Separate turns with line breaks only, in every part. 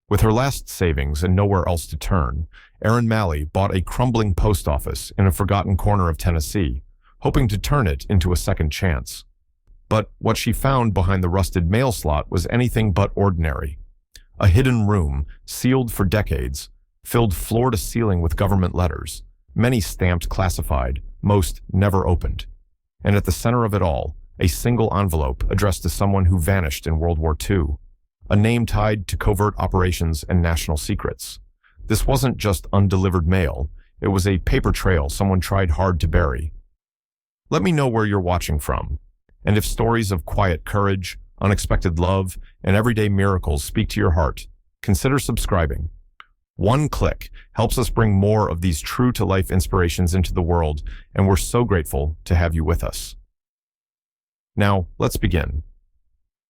With her last savings and nowhere else to turn, Erin Malley bought a crumbling post office in a forgotten corner of Tennessee, hoping to turn it into a second chance. But what she found behind the rusted mail slot was anything but ordinary. A hidden room, sealed for decades, filled floor to ceiling with government letters, many stamped classified, most never opened. And at the center of it all, a single envelope addressed to someone who vanished in World War II, a name tied to covert operations and national secrets. This wasn't just undelivered mail, it was a paper trail someone tried hard to bury. Let me know where you're watching from, and if stories of quiet courage, unexpected love, and everyday miracles speak to your heart, consider subscribing. One click helps us bring more of these true-to-life inspirations into the world, and we're so grateful to have you with us. Now, let's begin.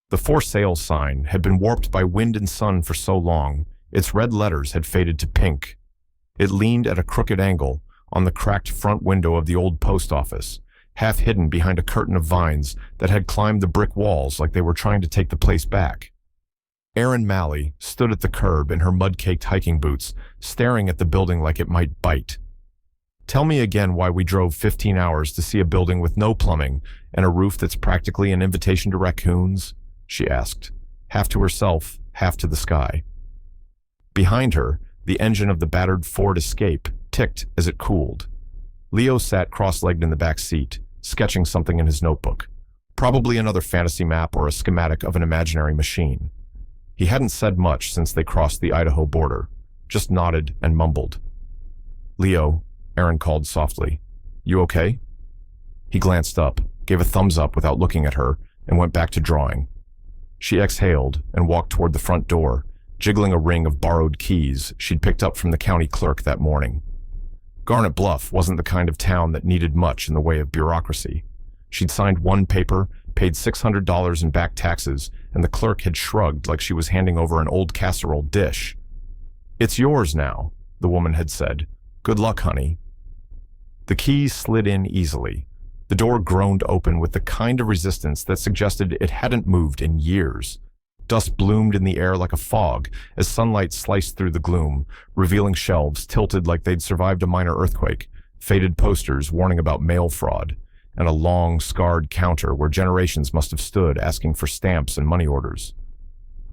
The for sale sign had been warped by wind and sun for so long, its red letters had faded to pink. It leaned at a crooked angle on the cracked front window of the old post office, half hidden behind a curtain of vines that had climbed the brick walls like they were trying to take the place back. Erin Malley stood at the curb in her mud-caked hiking boots, staring at the building like it might bite. Tell me again why we drove 15 hours to see a building with no plumbing and a roof that's practically an invitation to raccoons, she asked, half to herself, half to the sky. Behind her, the engine of the battered Ford Escape ticked as it cooled. Leo sat cross-legged in the back seat, sketching something in his notebook, probably another fantasy map or a schematic of an imaginary machine. He hadn't said much since they crossed the Idaho border, just nodded and mumbled. "Leo," Erin called softly, "you okay?" He glanced up, gave a thumbs up without looking at her, and went back to drawing. She exhaled and walked toward the front door, jiggling a ring of borrowed keys she'd picked up from the county clerk that morning. Garnet Bluff wasn't the kind of town that needed much in the way of bureaucracy. She'd signed one paper, paid $600 in back taxes, and the clerk had shrugged like she was handing over an old casserole dish. "It's yours now," the woman had said. "Good luck, honey." The keys slid in easily. The door groaned open with the kind of resistance that suggested it hadn't moved in years. Dust bloomed in the air like a fog as sunlight sliced through the gloom, revealing shelves tilted like they'd survived a minor earthquake, faded posters warning about mail fraud, and a long, scarred counter where generations must have stood asking for stamps and money orders.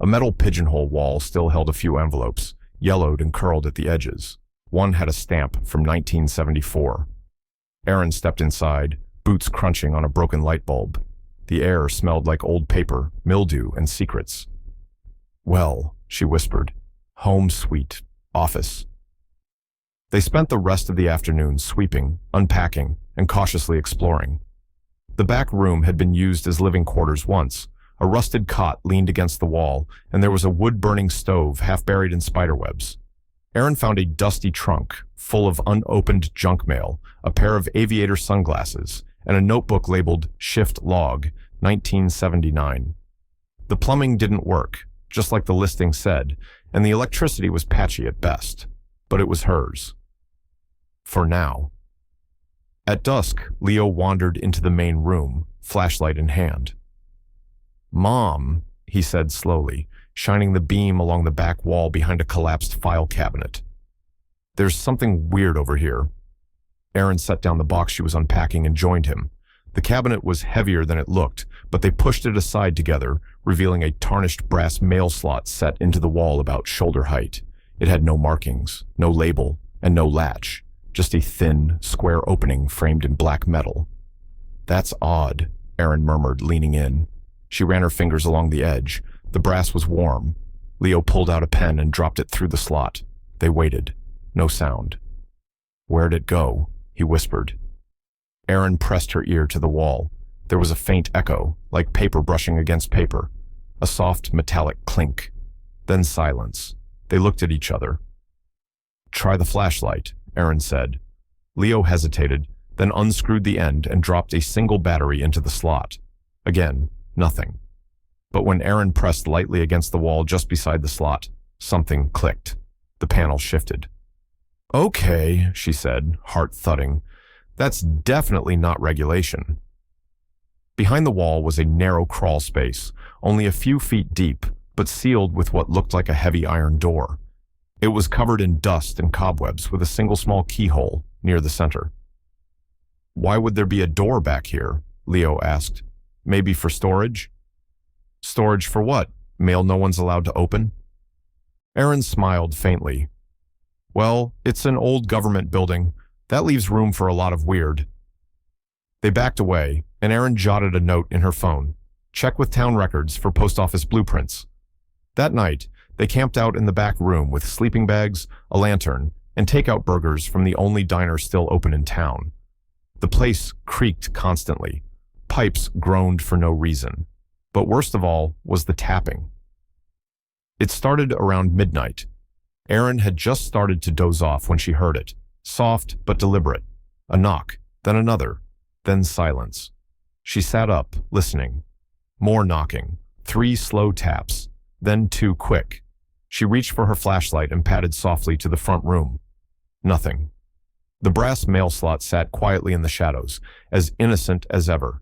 A metal pigeonhole wall still held a few envelopes, yellowed and curled at the edges. One had a stamp from 1974. Erin stepped inside, boots crunching on a broken light bulb. The air smelled like old paper, mildew, and secrets. "Well," she whispered, "home sweet office." They spent the rest of the afternoon sweeping, unpacking, and cautiously exploring. The back room had been used as living quarters once. A rusted cot leaned against the wall, and there was a wood-burning stove half buried in spiderwebs. Erin found a dusty trunk full of unopened junk mail, a pair of aviator sunglasses, and a notebook labeled Shift Log, 1979. The plumbing didn't work, just like the listing said, and the electricity was patchy at best, but it was hers. For now. At dusk, Leo wandered into the main room, flashlight in hand. "Mom," he said slowly, shining the beam along the back wall behind a collapsed file cabinet. "There's something weird over here." Erin set down the box she was unpacking and joined him. The cabinet was heavier than it looked, but they pushed it aside together, revealing a tarnished brass mail slot set into the wall about shoulder height. It had no markings, no label, and no latch, just a thin, square opening framed in black metal. "That's odd," Erin murmured, leaning in. She ran her fingers along the edge. The brass was warm. Leo pulled out a pen and dropped it through the slot. They waited. No sound. "Where'd it go?" he whispered. Erin pressed her ear to the wall. There was a faint echo, like paper brushing against paper. A soft, metallic clink. Then silence. They looked at each other. "Try the flashlight," Erin said. Leo hesitated, then unscrewed the end and dropped a single battery into the slot. Again, nothing. But when Erin pressed lightly against the wall just beside the slot, something clicked. The panel shifted. "Okay," she said, heart thudding. "That's definitely not regulation." Behind the wall was a narrow crawl space, only a few feet deep, but sealed with what looked like a heavy iron door. It was covered in dust and cobwebs with a single small keyhole near the center. "Why would there be a door back here?" Leo asked. "Maybe for storage?" "Storage for what? Mail no one's allowed to open?" Erin smiled faintly. "Well, it's an old government building. That leaves room for a lot of weird." They backed away, and Erin jotted a note in her phone. "Check with town records for post office blueprints." That night, they camped out in the back room with sleeping bags, a lantern, and takeout burgers from the only diner still open in town. The place creaked constantly. Pipes groaned for no reason. But worst of all was the tapping. It started around midnight. Erin had just started to doze off when she heard it. Soft but deliberate. A knock, then another, then silence. She sat up, listening. More knocking. 3 slow taps, then 2 quick. She reached for her flashlight and padded softly to the front room. Nothing. The brass mail slot sat quietly in the shadows, as innocent as ever.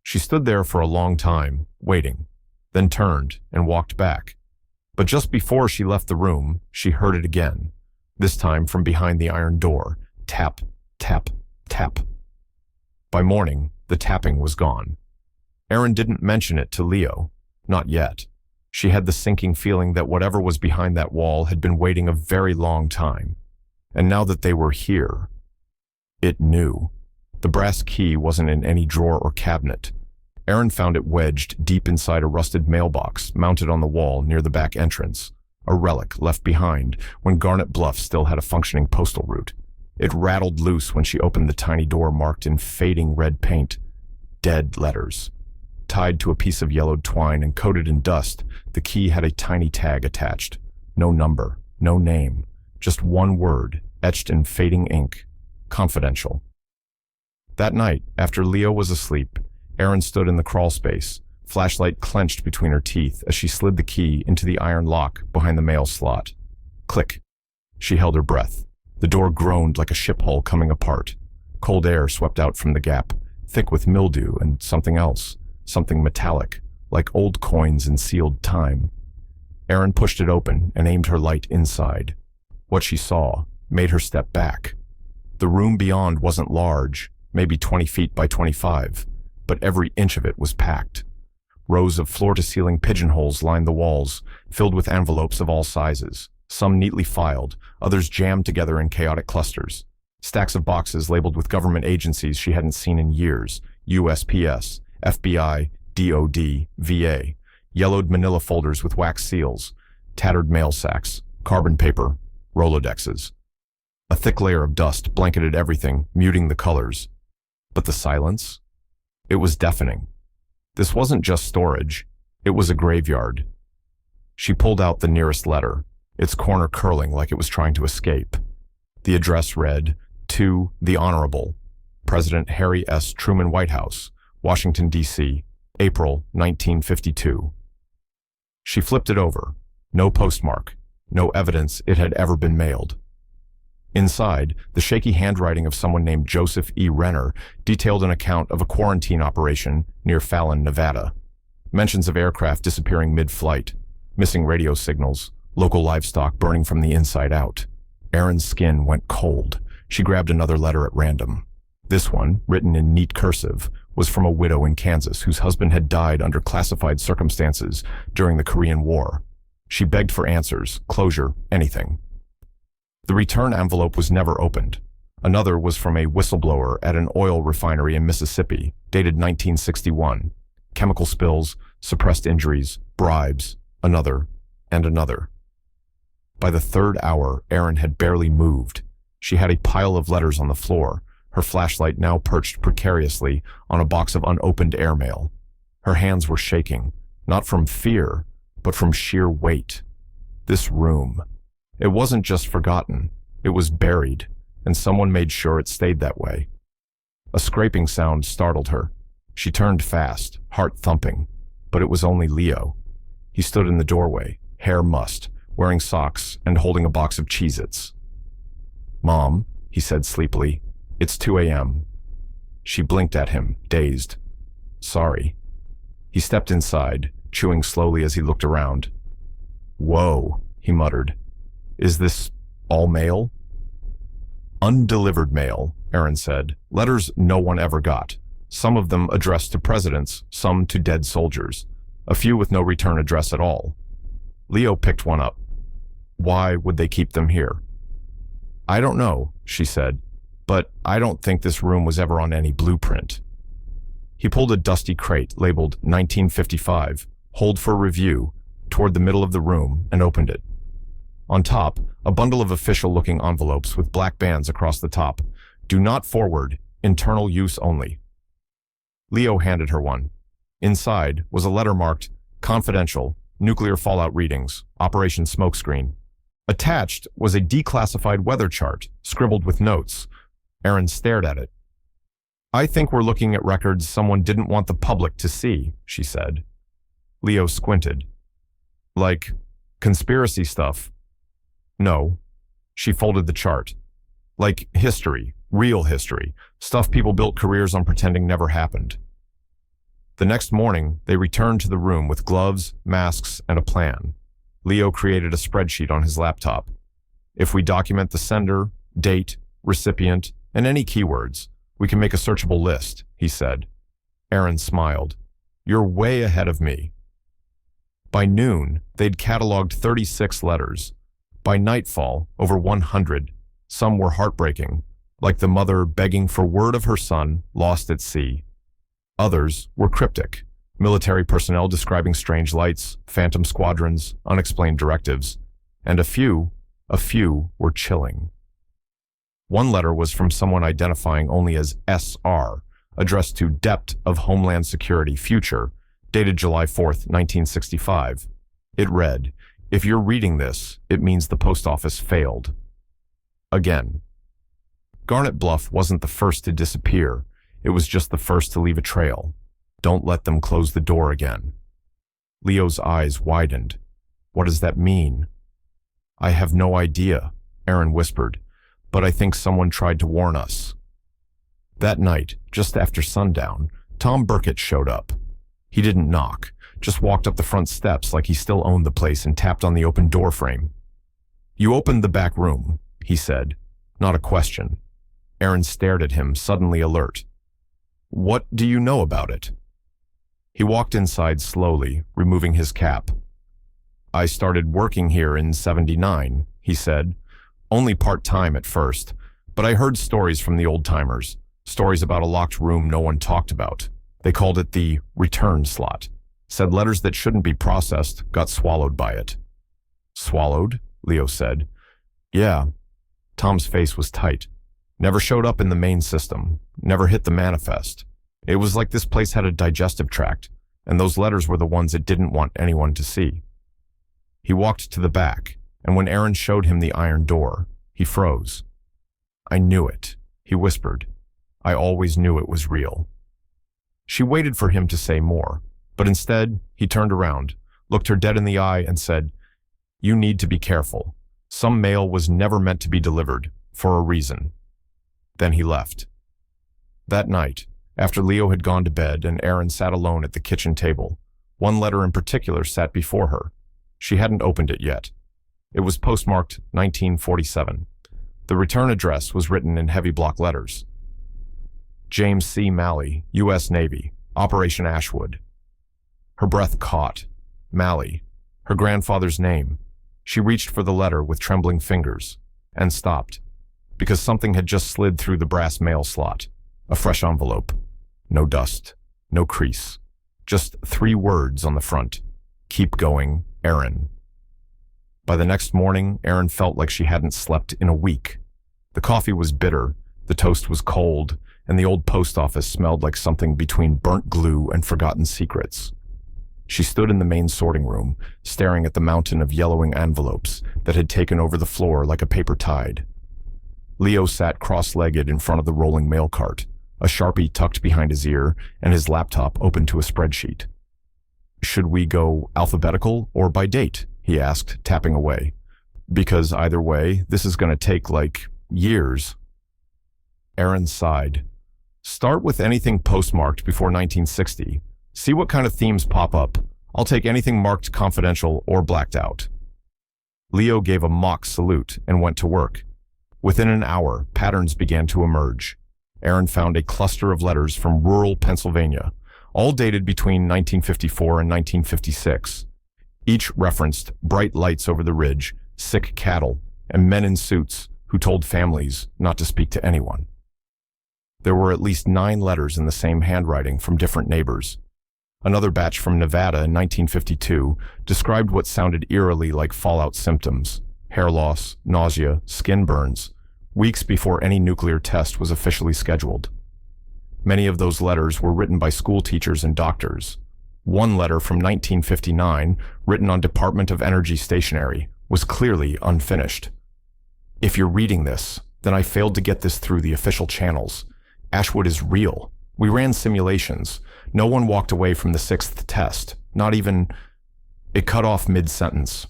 She stood there for a long time, waiting, then turned and walked back. But just before she left the room, she heard it again, this time from behind the iron door. Tap, tap, tap. By morning, the tapping was gone. Erin didn't mention it to Leo. Not yet. She had the sinking feeling that whatever was behind that wall had been waiting a very long time. And now that they were here, it knew. The brass key wasn't in any drawer or cabinet. Erin found it wedged deep inside a rusted mailbox mounted on the wall near the back entrance, a relic left behind when Garnet Bluff still had a functioning postal route. It rattled loose when she opened the tiny door marked in fading red paint. Dead letters. Tied to a piece of yellowed twine and coated in dust, the key had a tiny tag attached. No number, no name, just one word, etched in fading ink. Confidential. That night, after Leo was asleep, Erin stood in the crawl space, flashlight clenched between her teeth as she slid the key into the iron lock behind the mail slot. Click. She held her breath. The door groaned like a ship hull coming apart. Cold air swept out from the gap, thick with mildew and something else, something metallic, like old coins in sealed time. Erin pushed it open and aimed her light inside. What she saw made her step back. The room beyond wasn't large, maybe 20 feet by 25, but every inch of it was packed. Rows of floor-to-ceiling pigeonholes lined the walls, filled with envelopes of all sizes, some neatly filed, others jammed together in chaotic clusters. Stacks of boxes labeled with government agencies she hadn't seen in years: USPS, FBI, DOD, VA, yellowed manila folders with wax seals, tattered mail sacks, carbon paper, Rolodexes. A thick layer of dust blanketed everything, muting the colors. But the silence? It was deafening. This wasn't just storage, it was a graveyard. She pulled out the nearest letter, its corner curling like it was trying to escape. The address read, "To the Honorable President Harry S. Truman White House, Washington, D.C., April 1952. She flipped it over. No postmark, no evidence it had ever been mailed. Inside, the shaky handwriting of someone named Joseph E. Renner detailed an account of a quarantine operation near Fallon, Nevada. Mentions of aircraft disappearing mid-flight, missing radio signals, local livestock burning from the inside out. Erin's skin went cold. She grabbed another letter at random. This one, written in neat cursive, was from a widow in Kansas whose husband had died under classified circumstances during the Korean War. She begged for answers, closure, anything. The return envelope was never opened. Another was from a whistleblower at an oil refinery in Mississippi, dated 1961. Chemical spills, suppressed injuries, bribes, another, and another. By the third hour, Erin had barely moved. She had a pile of letters on the floor, her flashlight now perched precariously on a box of unopened airmail. Her hands were shaking, not from fear, but from sheer weight. This room. It wasn't just forgotten, it was buried, and someone made sure it stayed that way. A scraping sound startled her. She turned fast, heart thumping, but it was only Leo. He stood in the doorway, hair mussed, wearing socks and holding a box of Cheez-Its. "Mom," he said sleepily, "it's 2 a.m. She blinked at him, dazed. "Sorry." He stepped inside, chewing slowly as he looked around. Whoa, he muttered. Is this all mail? Undelivered mail, Erin said. Letters no one ever got. Some of them addressed to presidents, some to dead soldiers. A few with no return address at all. Leo picked one up. Why would they keep them here? I don't know, she said, but I don't think this room was ever on any blueprint. He pulled a dusty crate labeled 1955, hold for review, toward the middle of the room and opened it. On top, a bundle of official-looking envelopes with black bands across the top. Do not forward, internal use only. Leo handed her one. Inside was a letter marked Confidential, Nuclear Fallout Readings, Operation Smokescreen. Attached was a declassified weather chart, scribbled with notes. Erin stared at it. I think we're looking at records someone didn't want the public to see, she said. Leo squinted. Like conspiracy stuff? No. She folded the chart. Like history, real history, stuff people built careers on pretending never happened. The next morning, they returned to the room with gloves, masks, and a plan. Leo created a spreadsheet on his laptop. If we document the sender, date, recipient, and any keywords, we can make a searchable list, he said. Erin smiled. You're way ahead of me. By noon, they'd cataloged 36 letters. By nightfall, over 100. Some were heartbreaking, like the mother begging for word of her son lost at sea. Others were cryptic, military personnel describing strange lights, phantom squadrons, unexplained directives, and a few were chilling. One letter was from someone identifying only as SR, addressed to Dept of Homeland Security Future, dated July 4th, 1965. It read, if you're reading this, it means the post office failed. Again. Garnet Bluff wasn't the first to disappear. It was just the first to leave a trail. Don't let them close the door again. Leo's eyes widened. What does that mean? I have no idea, Erin whispered, but I think someone tried to warn us. That night, just after sundown, Tom Burkett showed up. He didn't knock, just walked up the front steps like he still owned the place and tapped on the open door frame. You opened the back room, he said, not a question. Erin stared at him, suddenly alert. What do you know about it? He walked inside slowly, removing his cap. I started working here in '79, he said. Only part-time at first, but I heard stories from the old-timers, stories about a locked room no one talked about. They called it the return slot. Said letters that shouldn't be processed got swallowed by it. Swallowed? Leo said. Yeah. Tom's face was tight. Never showed up in the main system. Never hit the manifest. It was like this place had a digestive tract, and those letters were the ones it didn't want anyone to see. He walked to the back, and when Erin showed him the iron door, he froze. I knew it, he whispered. I always knew it was real. She waited for him to say more, but instead, he turned around, looked her dead in the eye, and said, You need to be careful. Some mail was never meant to be delivered, for a reason. Then he left. That night, after Leo had gone to bed and Erin sat alone at the kitchen table, one letter in particular sat before her. She hadn't opened it yet. It was postmarked 1947. The return address was written in heavy block letters. James C. Malley, U.S. Navy, Operation Ashwood. Her breath caught. Malley, her grandfather's name. She reached for the letter with trembling fingers, and stopped, because something had just slid through the brass mail slot. A fresh envelope. No dust, no crease. Just 3 words on the front. Keep going, Erin. By the next morning, Erin felt like she hadn't slept in a week. The coffee was bitter, the toast was cold, and the old post office smelled like something between burnt glue and forgotten secrets. She stood in the main sorting room, staring at the mountain of yellowing envelopes that had taken over the floor like a paper tide. Leo sat cross-legged in front of the rolling mail cart, a Sharpie tucked behind his ear and his laptop open to a spreadsheet. Should we go alphabetical or by date? He asked, tapping away. Because either way, this is going to take, years. Erin sighed. Start with anything postmarked before 1960. See what kind of themes pop up. I'll take anything marked confidential or blacked out. Leo gave a mock salute and went to work. Within an hour, patterns began to emerge. Erin found a cluster of letters from rural Pennsylvania, all dated between 1954 and 1956. Each referenced bright lights over the ridge, sick cattle, and men in suits who told families not to speak to anyone. There were at least 9 letters in the same handwriting from different neighbors. Another batch from Nevada in 1952 described what sounded eerily like fallout symptoms: hair loss, nausea, skin burns, weeks before any nuclear test was officially scheduled. Many of those letters were written by school teachers and doctors. One letter from 1959, written on Department of Energy stationery, was clearly unfinished. "If you're reading this, then I failed to get this through the official channels. Ashwood is real. We ran simulations. No one walked away from the 6th test. Not even..." It cut off mid-sentence.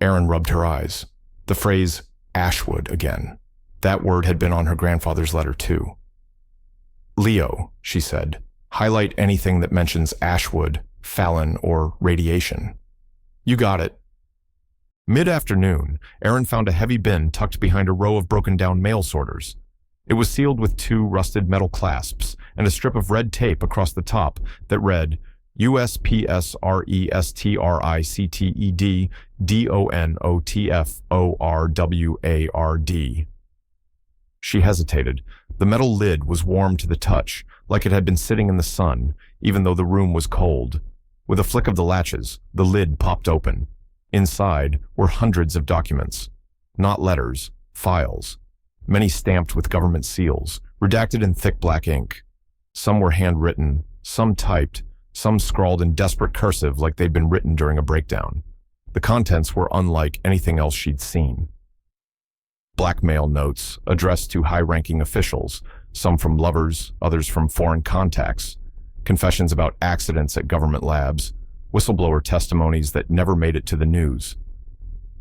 Erin rubbed her eyes. The phrase Ashwood again. That word had been on her grandfather's letter too. "Leo," she said, "highlight anything that mentions Ashwood, Fallon, or radiation." "You got it." Mid-afternoon, Erin found a heavy bin tucked behind a row of broken-down mail sorters. It was sealed with 2 rusted metal clasps and a strip of red tape across the top that read USPSRESTRICTED DONOTFORWARD. She hesitated. The metal lid was warm to the touch, like it had been sitting in the sun, even though the room was cold. With a flick of the latches, the lid popped open. Inside were hundreds of documents. Not letters, files. Many stamped with government seals, redacted in thick black ink. Some were handwritten, some typed, some scrawled in desperate cursive like they'd been written during a breakdown. The contents were unlike anything else she'd seen. Blackmail notes addressed to high-ranking officials, some from lovers, others from foreign contacts, confessions about accidents at government labs, whistleblower testimonies that never made it to the news.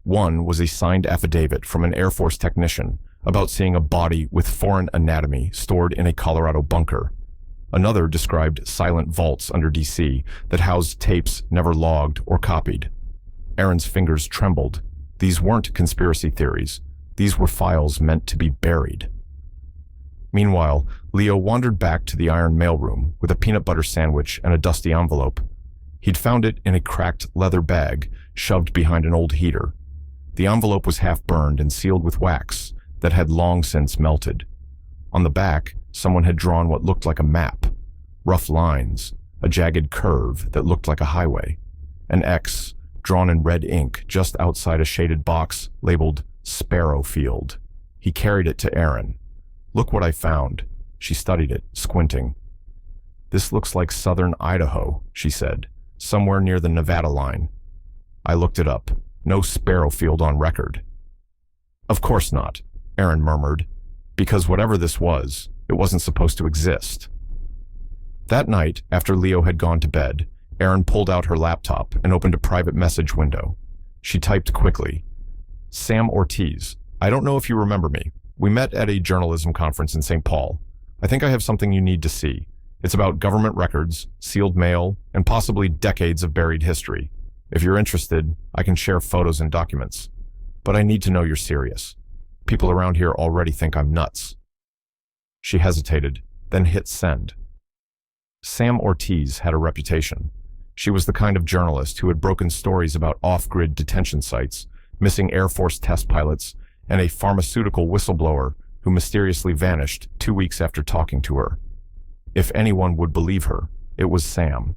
One was a signed affidavit from an Air Force technician about seeing a body with foreign anatomy stored in a Colorado bunker. Another described silent vaults under D.C. that housed tapes never logged or copied. Erin's fingers trembled. These weren't conspiracy theories. These were files meant to be buried. Meanwhile, Leo wandered back to the iron mailroom with a peanut butter sandwich and a dusty envelope. He'd found it in a cracked leather bag shoved behind an old heater. The envelope was half burned and sealed with wax that had long since melted. On the back, someone had drawn what looked like a map. Rough lines, a jagged curve that looked like a highway. An X, drawn in red ink just outside a shaded box labeled Sparrow Field. He carried it to Erin. "Look what I found." She studied it, squinting. "This looks like southern Idaho," she said, "somewhere near the Nevada line." I looked it up. No Sparrow Field on record. "Of course not," Erin murmured, "because whatever this was, it wasn't supposed to exist." That night, after Leo had gone to bed, Erin pulled out her laptop and opened a private message window. She typed quickly. "Sam Ortiz, I don't know if you remember me. We met at a journalism conference in St. Paul. I think I have something you need to see. It's about government records, sealed mail, and possibly decades of buried history. If you're interested, I can share photos and documents. But I need to know you're serious. People around here already think I'm nuts." She hesitated, then hit send. Sam Ortiz had a reputation. She was the kind of journalist who had broken stories about off-grid detention sites, missing Air Force test pilots, and a pharmaceutical whistleblower who mysteriously vanished 2 weeks after talking to her. If anyone would believe her, it was Sam.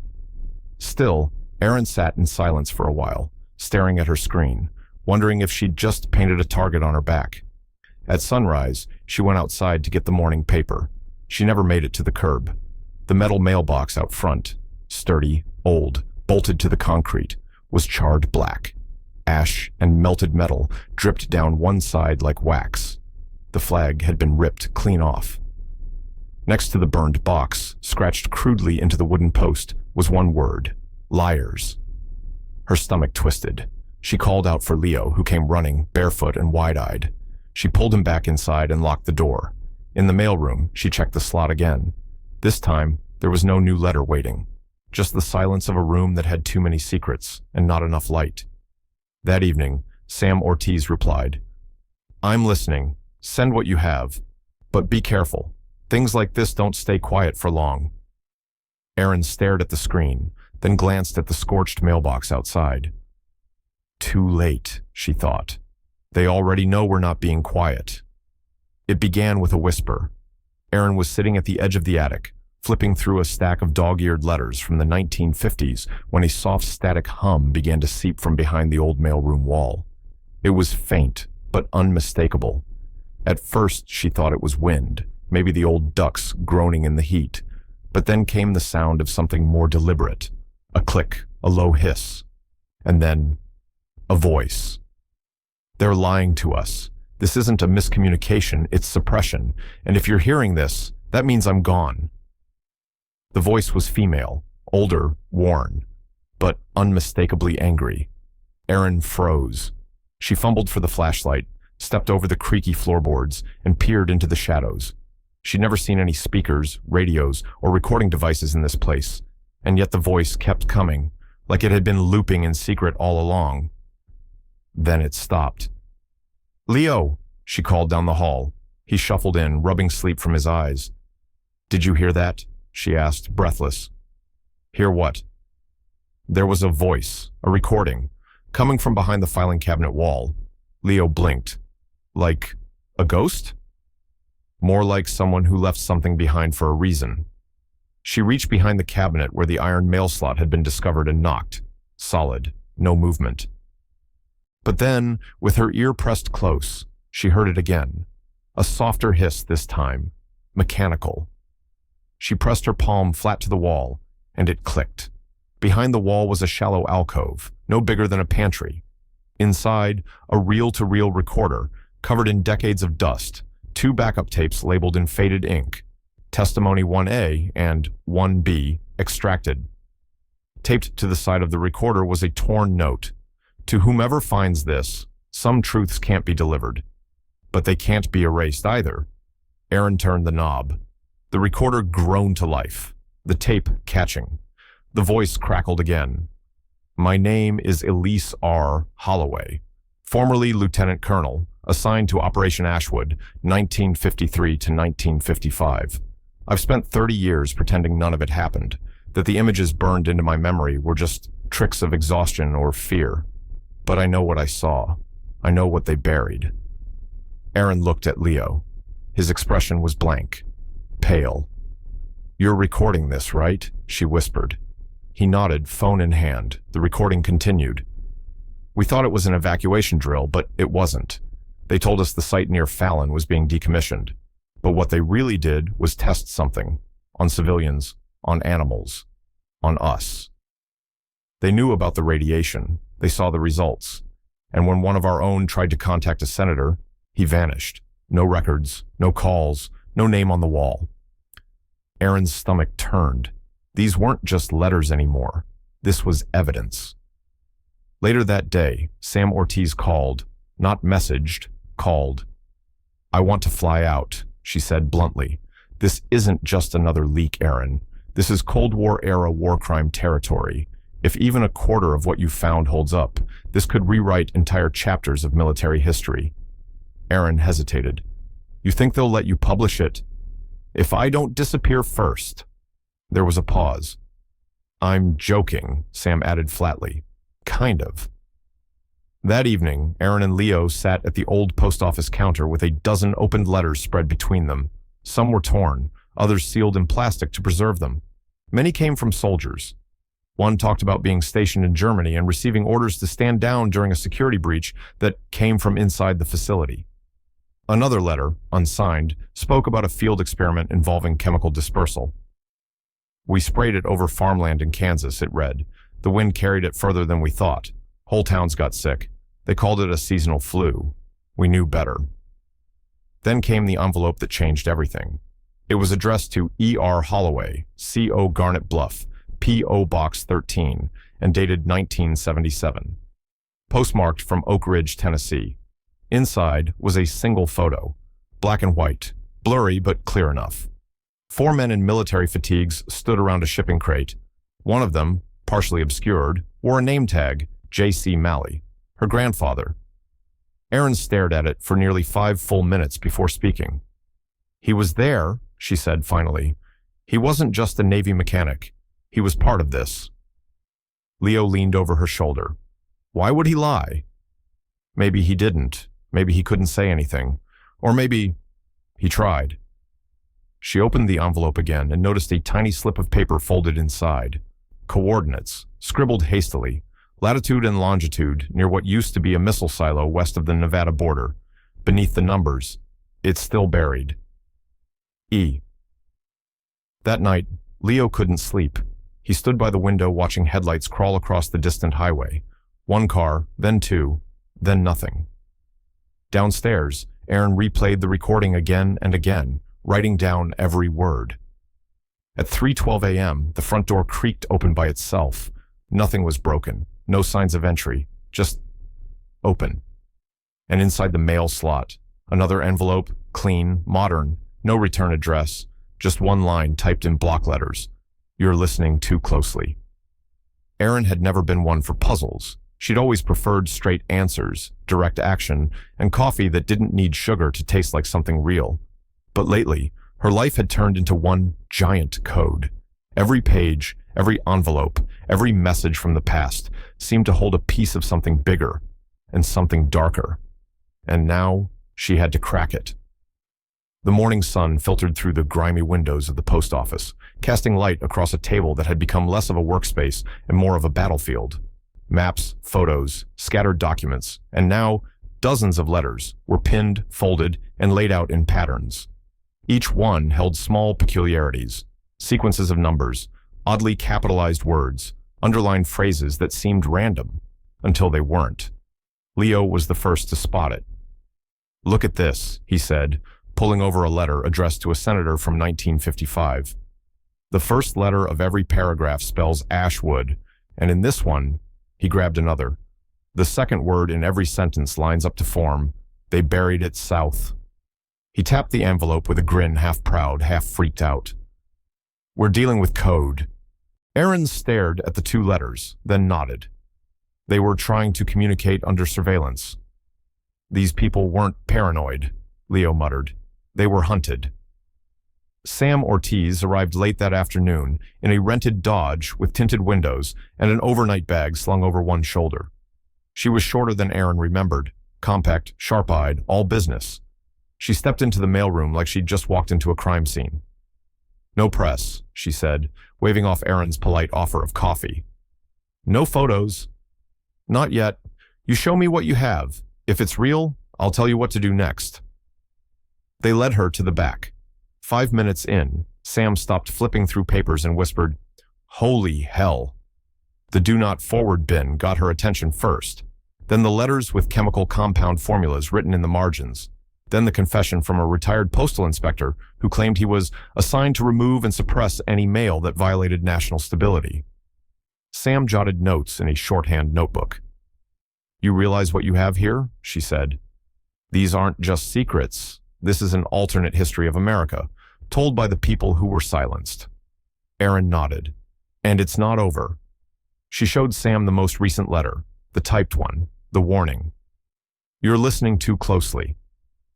Still, Erin sat in silence for a while, staring at her screen, wondering if she'd just painted a target on her back. At sunrise, she went outside to get the morning paper. She never made it to the curb. The metal mailbox out front, sturdy, old, bolted to the concrete, was charred black. Ash and melted metal dripped down one side like wax. The flag had been ripped clean off. Next to the burned box, scratched crudely into the wooden post, was one word: liars. Her stomach twisted. She called out for Leo, who came running, barefoot and wide-eyed. She pulled him back inside and locked the door. In the mailroom, she checked the slot again. This time, there was no new letter waiting. Just the silence of a room that had too many secrets and not enough light. That evening, Sam Ortiz replied. I'm listening. Send what you have. But be careful. Things like this don't stay quiet for long. Erin stared at the screen, then glanced at the scorched mailbox outside. Too late, she thought. They already know we're not being quiet. It began with a whisper. Erin was sitting at the edge of the attic, flipping through a stack of dog-eared letters from the 1950s when a soft static hum began to seep from behind the old mailroom wall. It was faint, but unmistakable. At first, she thought it was wind, maybe the old ducks groaning in the heat. But then came the sound of something more deliberate. A click, a low hiss. And then, a voice. They're lying to us. This isn't a miscommunication, it's suppression. And if you're hearing this, that means I'm gone. The voice was female, older, worn, but unmistakably angry. Erin froze. She fumbled for the flashlight, stepped over the creaky floorboards, and peered into the shadows. She'd never seen any speakers, radios, or recording devices in this place, and yet the voice kept coming, like it had been looping in secret all along. Then it stopped. Leo, she called down the hall. He shuffled in, rubbing sleep from his eyes. Did you hear that? She asked, breathless. Hear what? There was a voice, a recording, coming from behind the filing cabinet wall. Leo blinked. Like a ghost? More like someone who left something behind for a reason. She reached behind the cabinet where the iron mail slot had been discovered and knocked. Solid, no movement. But then, with her ear pressed close, she heard it again. A softer hiss this time, mechanical. She pressed her palm flat to the wall, and it clicked. Behind the wall was a shallow alcove, no bigger than a pantry. Inside, a reel-to-reel recorder, covered in decades of dust, 2 backup tapes labeled in faded ink, Testimony 1A and 1B extracted. Taped to the side of the recorder was a torn note. To whomever finds this, some truths can't be delivered. But they can't be erased either. Erin turned the knob. The recorder groaned to life, the tape catching. The voice crackled again. My name is Elise R. Holloway, formerly Lieutenant Colonel, assigned to Operation Ashwood, 1953 to 1955. I've spent 30 years pretending none of it happened, that the images burned into my memory were just tricks of exhaustion or fear. But I know what I saw. I know what they buried. Erin looked at Leo. His expression was blank, pale. You're recording this, right? She whispered. He nodded, phone in hand. The recording continued. We thought it was an evacuation drill, but it wasn't. They told us the site near Fallon was being decommissioned. But what they really did was test something. On civilians, on animals, on us. They knew about the radiation. They saw the results. And when one of our own tried to contact a senator, he vanished. No records, no calls, no name on the wall. Erin's stomach turned. These weren't just letters anymore. This was evidence. Later that day, Sam Ortiz called, not messaged, called. I want to fly out, she said bluntly. This isn't just another leak, Erin. This is Cold War-era war crime territory. If even a quarter of what you found holds up, this could rewrite entire chapters of military history. Erin hesitated. You think they'll let you publish it? If I don't disappear first. There was a pause. I'm joking, Sam added flatly. Kind of. That evening, Erin and Leo sat at the old post office counter with a dozen opened letters spread between them. Some were torn, others sealed in plastic to preserve them. Many came from soldiers. One talked about being stationed in Germany and receiving orders to stand down during a security breach that came from inside the facility. Another letter, unsigned, spoke about a field experiment involving chemical dispersal. We sprayed it over farmland in Kansas, it read. The wind carried it further than we thought. Whole towns got sick. They called it a seasonal flu. We knew better. Then came the envelope that changed everything. It was addressed to E.R. Holloway, C.O. Garnet Bluff, P.O. Box 13, and dated 1977. Postmarked from Oak Ridge, Tennessee. Inside was a single photo, black and white, blurry but clear enough. 4 men in military fatigues stood around a shipping crate. One of them, partially obscured, wore a name tag, J.C. Malley, her grandfather, Erin stared at it for nearly 5 full minutes before speaking. "He was there," she said finally. "He wasn't just a Navy mechanic. He was part of this." Leo leaned over her shoulder. "Why would he lie?" "Maybe he didn't. Maybe he couldn't say anything. Or maybe he tried." She opened the envelope again and noticed a tiny slip of paper folded inside. Coordinates, scribbled hastily, latitude and longitude near what used to be a missile silo west of the Nevada border. Beneath the numbers, it's still buried. E. That night, Leo couldn't sleep. He stood by the window watching headlights crawl across the distant highway. One car, then two, then nothing. Downstairs, Erin replayed the recording again and again, writing down every word. At 3:12 a.m., the front door creaked open by itself. Nothing was broken, no signs of entry, just open. And inside the mail slot, another envelope, clean, modern, no return address, just one line typed in block letters. "You're listening too closely." Erin had never been one for puzzles. She'd always preferred straight answers, direct action, and coffee that didn't need sugar to taste like something real. But lately, her life had turned into one giant code. Every page, every envelope, every message from the past seemed to hold a piece of something bigger and something darker. And now she had to crack it. The morning sun filtered through the grimy windows of the post office, casting light across a table that had become less of a workspace and more of a battlefield. Maps, photos, scattered documents, and now dozens of letters were pinned, folded, and laid out in patterns. Each one held small peculiarities, sequences of numbers, oddly capitalized words, underlined phrases that seemed random, until they weren't. Leo was the first to spot it. "Look at this," he said, pulling over a letter addressed to a senator from 1955. "The first letter of every paragraph spells Ashwood, and in this one," he grabbed another, "the second word in every sentence lines up to form, they buried it south." He tapped the envelope with a grin, half proud, half freaked out. "We're dealing with code." Erin stared at the two letters, then nodded. They were trying to communicate under surveillance. "These people weren't paranoid," Leo muttered. "They were hunted." Sam Ortiz arrived late that afternoon in a rented Dodge with tinted windows and an overnight bag slung over one shoulder. She was shorter than Erin remembered, compact, sharp-eyed, all business. She stepped into the mailroom like she'd just walked into a crime scene. "No press," she said, waving off Erin's polite offer of coffee. "No photos." "Not yet. You show me what you have. If it's real, I'll tell you what to do next." They led her to the back. 5 minutes in, Sam stopped flipping through papers and whispered, "Holy hell." The do not forward bin got her attention first, then the letters with chemical compound formulas written in the margins, then the confession from a retired postal inspector who claimed he was assigned to remove and suppress any mail that violated national stability. Sam jotted notes in a shorthand notebook. "You realize what you have here?" she said. "These aren't just secrets. This is an alternate history of America, told by the people who were silenced." Erin nodded. "And it's not over." She showed Sam the most recent letter, the typed one, the warning. "You're listening too closely."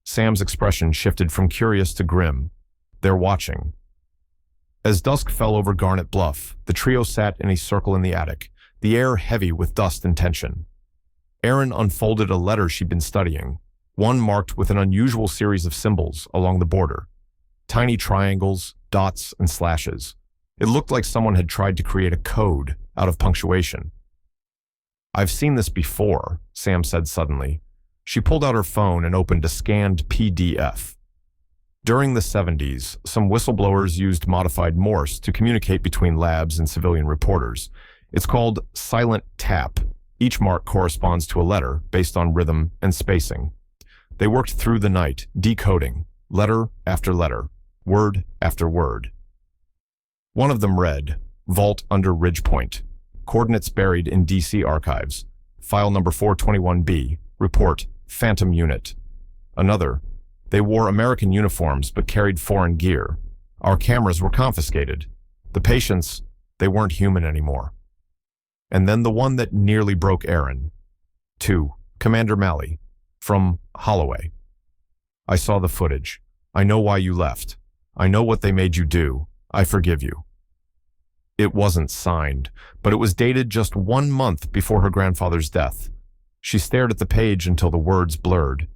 Sam's expression shifted from curious to grim. "They're watching." As dusk fell over Garnet Bluff, the trio sat in a circle in the attic, the air heavy with dust and tension. Erin unfolded a letter she'd been studying, one marked with an unusual series of symbols along the border. Tiny triangles, dots, and slashes. It looked like someone had tried to create a code out of punctuation. "I've seen this before," Sam said suddenly. She pulled out her phone and opened a scanned PDF. During the 70s, some whistleblowers used modified Morse to communicate between labs and civilian reporters. It's called silent tap. Each mark corresponds to a letter based on rhythm and spacing. They worked through the night, decoding, letter after letter, word after word. One of them read, "Vault under Ridge Point. Coordinates buried in DC archives. File number 421B. Report, Phantom Unit." Another, "They wore American uniforms but carried foreign gear. Our cameras were confiscated. The patients, they weren't human anymore." And then the one that nearly broke Erin. "To Commander Malley. From Holloway. I saw the footage. I know why you left. I know what they made you do. I forgive you. It wasn't signed, but it was dated just 1 month before her grandfather's death. She stared at the page until the words blurred.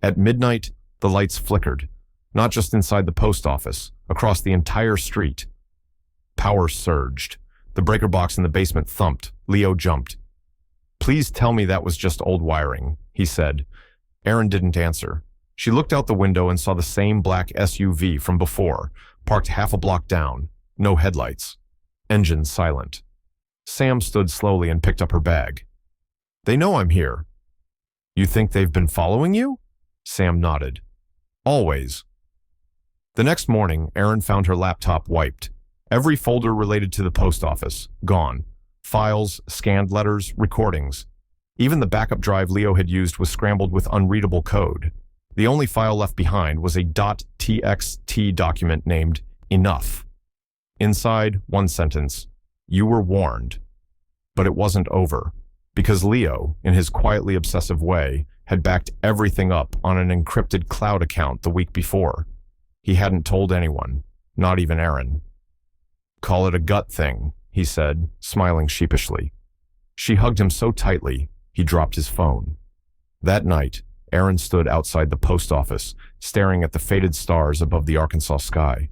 At midnight, the lights flickered, not just inside the post office, across the entire street. Power surged. The breaker box in the basement thumped. Leo jumped. "Please tell me that was just old wiring," he said. Erin didn't answer. She looked out the window and saw the same black SUV from before, parked half a block down. No headlights. Engine silent. Sam stood slowly and picked up her bag. "They know I'm here." "You think they've been following you?" Sam nodded. "Always." The next morning, Erin found her laptop wiped. Every folder related to the post office, gone. Files, scanned letters, recordings. Even the backup drive Leo had used was scrambled with unreadable code. The only file left behind was a .txt document named Enough. Inside, one sentence: "You were warned." But it wasn't over, because Leo, in his quietly obsessive way, had backed everything up on an encrypted cloud account the week before. He hadn't told anyone, not even Erin. "Call it a gut thing," he said, smiling sheepishly. She hugged him so tightly, he dropped his phone. That night, Erin stood outside the post office, staring at the faded stars above the Arkansas sky.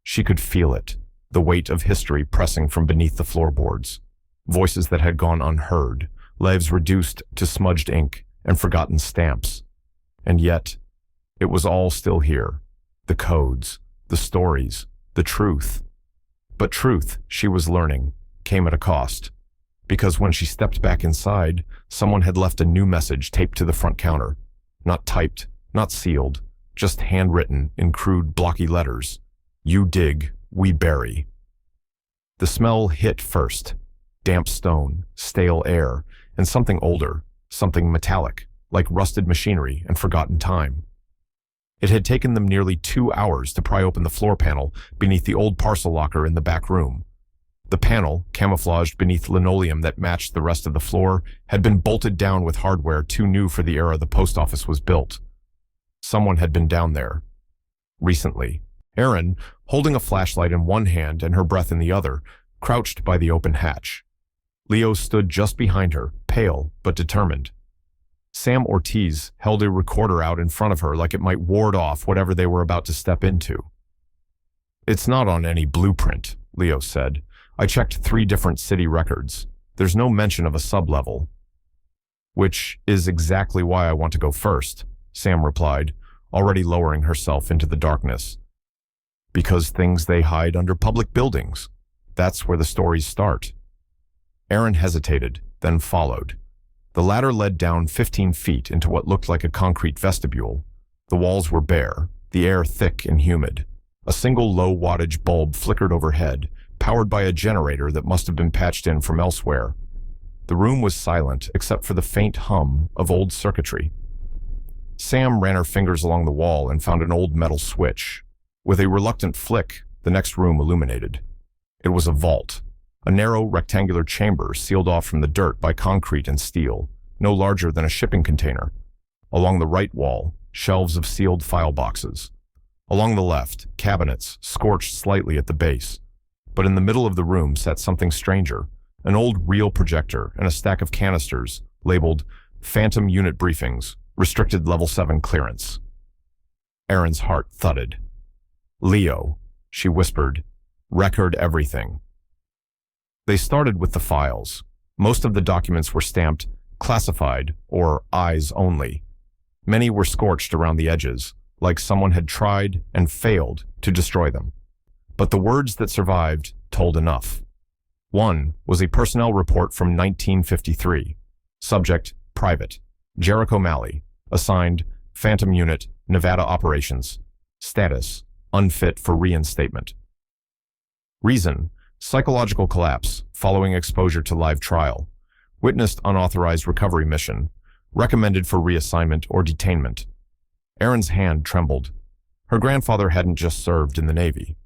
She could feel it, the weight of history pressing from beneath the floorboards. Voices that had gone unheard, lives reduced to smudged ink and forgotten stamps. And yet, it was all still here. The codes, the stories, the truth. But truth, she was learning, came at a cost. Because when she stepped back inside, someone had left a new message taped to the front counter. Not typed, not sealed, just handwritten in crude, blocky letters. "You dig, we bury." The smell hit first. Damp stone, stale air, and something older, something metallic, like rusted machinery and forgotten time. It had taken them nearly 2 hours to pry open the floor panel beneath the old parcel locker in the back room. The panel, camouflaged beneath linoleum that matched the rest of the floor, had been bolted down with hardware too new for the era the post office was built. Someone had been down there. Recently. Erin, holding a flashlight in one hand and her breath in the other, crouched by the open hatch. Leo stood just behind her, pale but determined. Sam Ortiz held a recorder out in front of her like it might ward off whatever they were about to step into. "It's not on any blueprint," Leo said. "I checked 3 different city records. There's no mention of a sub-level." "Which is exactly why I want to go first," Sam replied, already lowering herself into the darkness. "Because things they hide under public buildings. That's where the stories start." Erin hesitated, then followed. The ladder led down 15 feet into what looked like a concrete vestibule. The walls were bare, the air thick and humid. A single low-wattage bulb flickered overhead, powered by a generator that must have been patched in from elsewhere. The room was silent except for the faint hum of old circuitry. Sam ran her fingers along the wall and found an old metal switch. With a reluctant flick, the next room illuminated. It was a vault, a narrow rectangular chamber sealed off from the dirt by concrete and steel, no larger than a shipping container. Along the right wall, shelves of sealed file boxes. Along the left, cabinets, scorched slightly at the base. But in the middle of the room sat something stranger, an old reel projector and a stack of canisters labeled Phantom Unit Briefings, Restricted Level 7 Clearance. Erin's heart thudded. "Leo," she whispered, "record everything." They started with the files. Most of the documents were stamped classified or eyes only. Many were scorched around the edges, like someone had tried and failed to destroy them. But the words that survived told enough. One was a personnel report from 1953. Subject, Private, Jericho Malley. Assigned, Phantom Unit, Nevada Operations. Status, unfit for reinstatement. Reason, psychological collapse following exposure to live trial. Witnessed unauthorized recovery mission. Recommended for reassignment or detainment. Erin's hand trembled. Her grandfather hadn't just served in the Navy.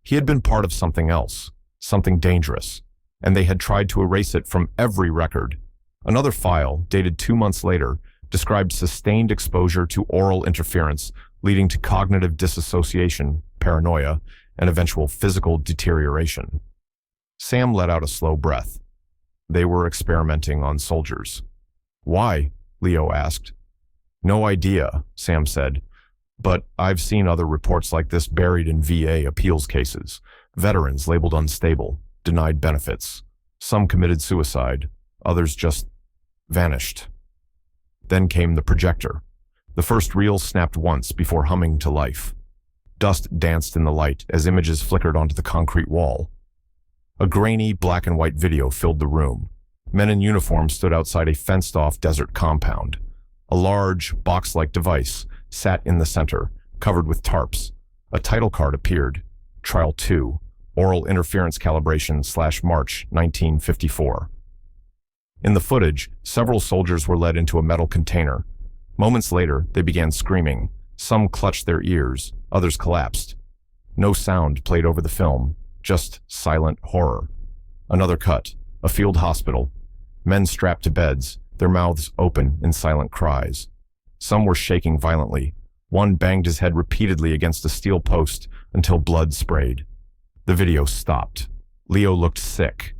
He had been part of something else, something dangerous, and they had tried to erase it from every record. Another file, dated 2 months later, described sustained exposure to oral interference leading to cognitive disassociation, paranoia, and eventual physical deterioration. Sam let out a slow breath. They were experimenting on soldiers. Why? Leo asked. No idea, Sam said. But I've seen other reports like this buried in VA appeals cases. Veterans labeled unstable, denied benefits. Some committed suicide, others just vanished. Then came the projector. The first reel snapped once before humming to life. Dust danced in the light as images flickered onto the concrete wall. A grainy black and white video filled the room. Men in uniform stood outside a fenced-off desert compound. A large, box-like device sat in the center, covered with tarps. A title card appeared. Trial 2, Oral Interference Calibration/March 1954. In the footage, several soldiers were led into a metal container. Moments later, they began screaming. Some clutched their ears, others collapsed. No sound played over the film, just silent horror. Another cut, a field hospital. Men strapped to beds, their mouths open in silent cries. Some were shaking violently. One banged his head repeatedly against a steel post until blood sprayed. The video stopped. Leo looked sick.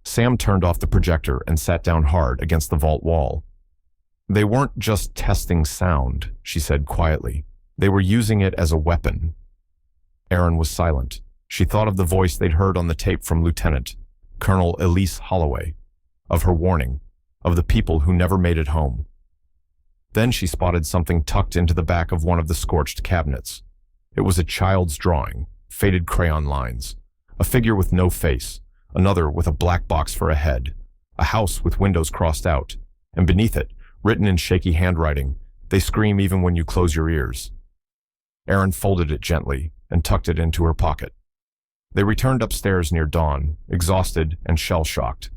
Sam turned off the projector and sat down hard against the vault wall. They weren't just testing sound, she said quietly. They were using it as a weapon. Erin was silent. She thought of the voice they'd heard on the tape from Lieutenant Colonel Elise Holloway, of her warning, of the people who never made it home. Then she spotted something tucked into the back of one of the scorched cabinets. It was a child's drawing, faded crayon lines, a figure with no face, another with a black box for a head, a house with windows crossed out, and beneath it, written in shaky handwriting, "They scream even when you close your ears." Erin folded it gently and tucked it into her pocket. They returned upstairs near dawn, exhausted and shell-shocked.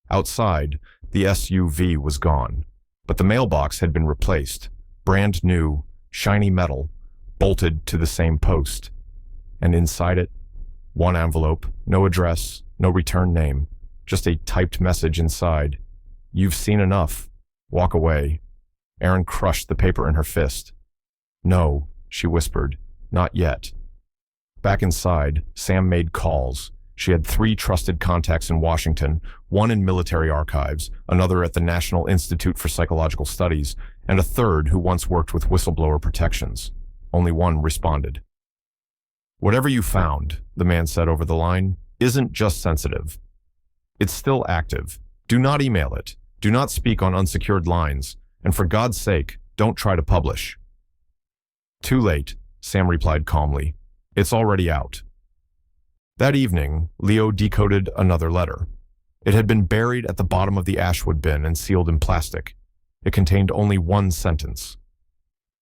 Outside, the SUV was gone, but the mailbox had been replaced, brand new, shiny metal, bolted to the same post. And inside it, one envelope, no address, no return name, just a typed message inside. "You've seen enough. Walk away." Erin crushed the paper in her fist. "No," she whispered, "not yet." Back inside, Sam made calls. She had 3 trusted contacts in Washington, one in military archives, another at the National Institute for Psychological Studies, and a third who once worked with whistleblower protections. Only one responded. "Whatever you found," the man said over the line, "isn't just sensitive. It's still active. Do not email it. Do not speak on unsecured lines. And for God's sake, don't try to publish." "Too late," Sam replied calmly. "It's already out." That evening, Leo decoded another letter. It had been buried at the bottom of the ashwood bin and sealed in plastic. It contained only one sentence.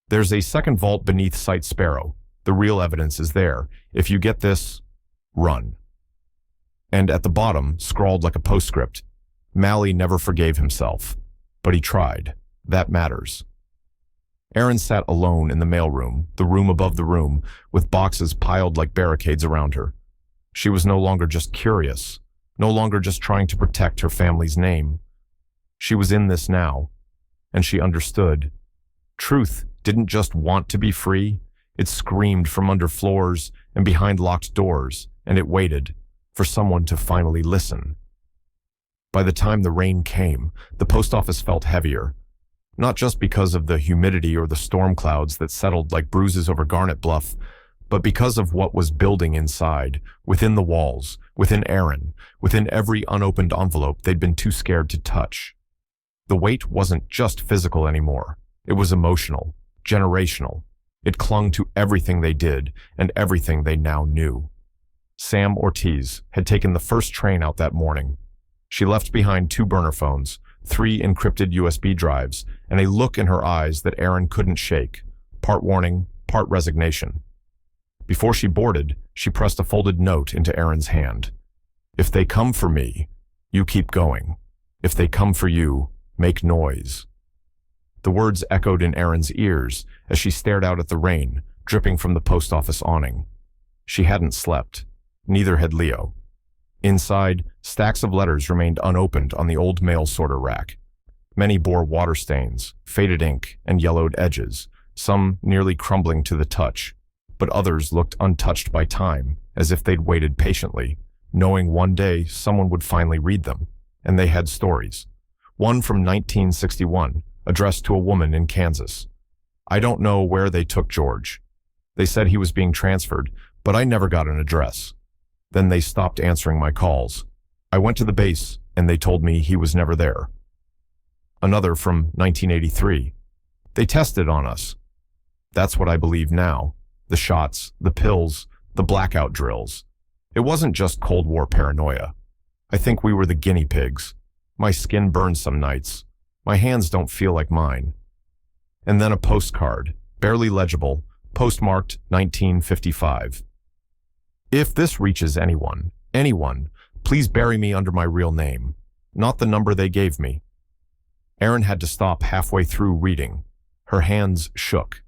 "There's a second vault beneath Site Sparrow. The real evidence is there. If you get this, run." And at the bottom, scrawled like a postscript, "Malley never forgave himself, but he tried. That matters." Erin sat alone in the mailroom, the room above the room, with boxes piled like barricades around her. She was no longer just curious, no longer just trying to protect her family's name. She was in this now, and she understood. Truth didn't just want to be free. It screamed from under floors and behind locked doors, and it waited for someone to finally listen. By the time the rain came, the post office felt heavier, not just because of the humidity or the storm clouds that settled like bruises over Garnet Bluff, but because of what was building inside, within the walls, within Erin, within every unopened envelope they'd been too scared to touch. The weight wasn't just physical anymore. It was emotional, generational. It clung to everything they did and everything they now knew. Sam Ortiz had taken the first train out that morning. She left behind 2 burner phones, 3 encrypted USB drives, and a look in her eyes that Erin couldn't shake, part warning, part resignation. Before she boarded, she pressed a folded note into Erin's hand. "If they come for me, you keep going. If they come for you, make noise." The words echoed in Erin's ears as she stared out at the rain, dripping from the post office awning. She hadn't slept. Neither had Leo. Inside, stacks of letters remained unopened on the old mail sorter rack. Many bore water stains, faded ink, and yellowed edges, some nearly crumbling to the touch, but others looked untouched by time, as if they'd waited patiently, knowing one day someone would finally read them. And they had stories. One from 1961, addressed to a woman in Kansas. I don't know where they took George. They said he was being transferred, but I never got an address. Then they stopped answering my calls. I went to the base, and they told me he was never there. Another from 1983. They tested on us. That's what I believe now. The shots, the pills, the blackout drills. It wasn't just Cold War paranoia. I think we were the guinea pigs. My skin burns some nights. My hands don't feel like mine. And then a postcard, barely legible, postmarked 1955. If this reaches anyone, please bury me under my real name, not the number they gave me. Erin had to stop halfway through reading. Her hands shook.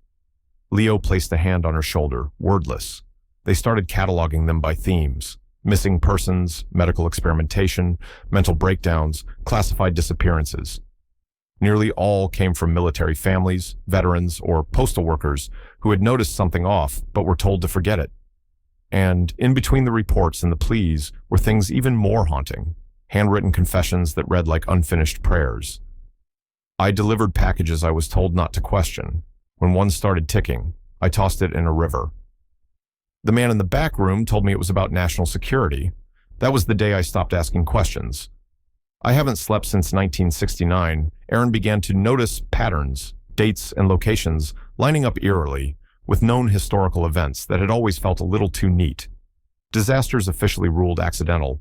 Leo placed a hand on her shoulder, wordless. They started cataloging them by themes: missing persons, medical experimentation, mental breakdowns, classified disappearances. Nearly all came from military families, veterans, or postal workers who had noticed something off but were told to forget it. And in between the reports and the pleas were things even more haunting: handwritten confessions that read like unfinished prayers. I delivered packages I was told not to question. When one started ticking, I tossed it in a river. The man in the back room told me it was about national security. That was the day I stopped asking questions. I haven't slept since 1969. Erin began to notice patterns, dates, and locations lining up eerily with known historical events that had always felt a little too neat. Disasters officially ruled accidental.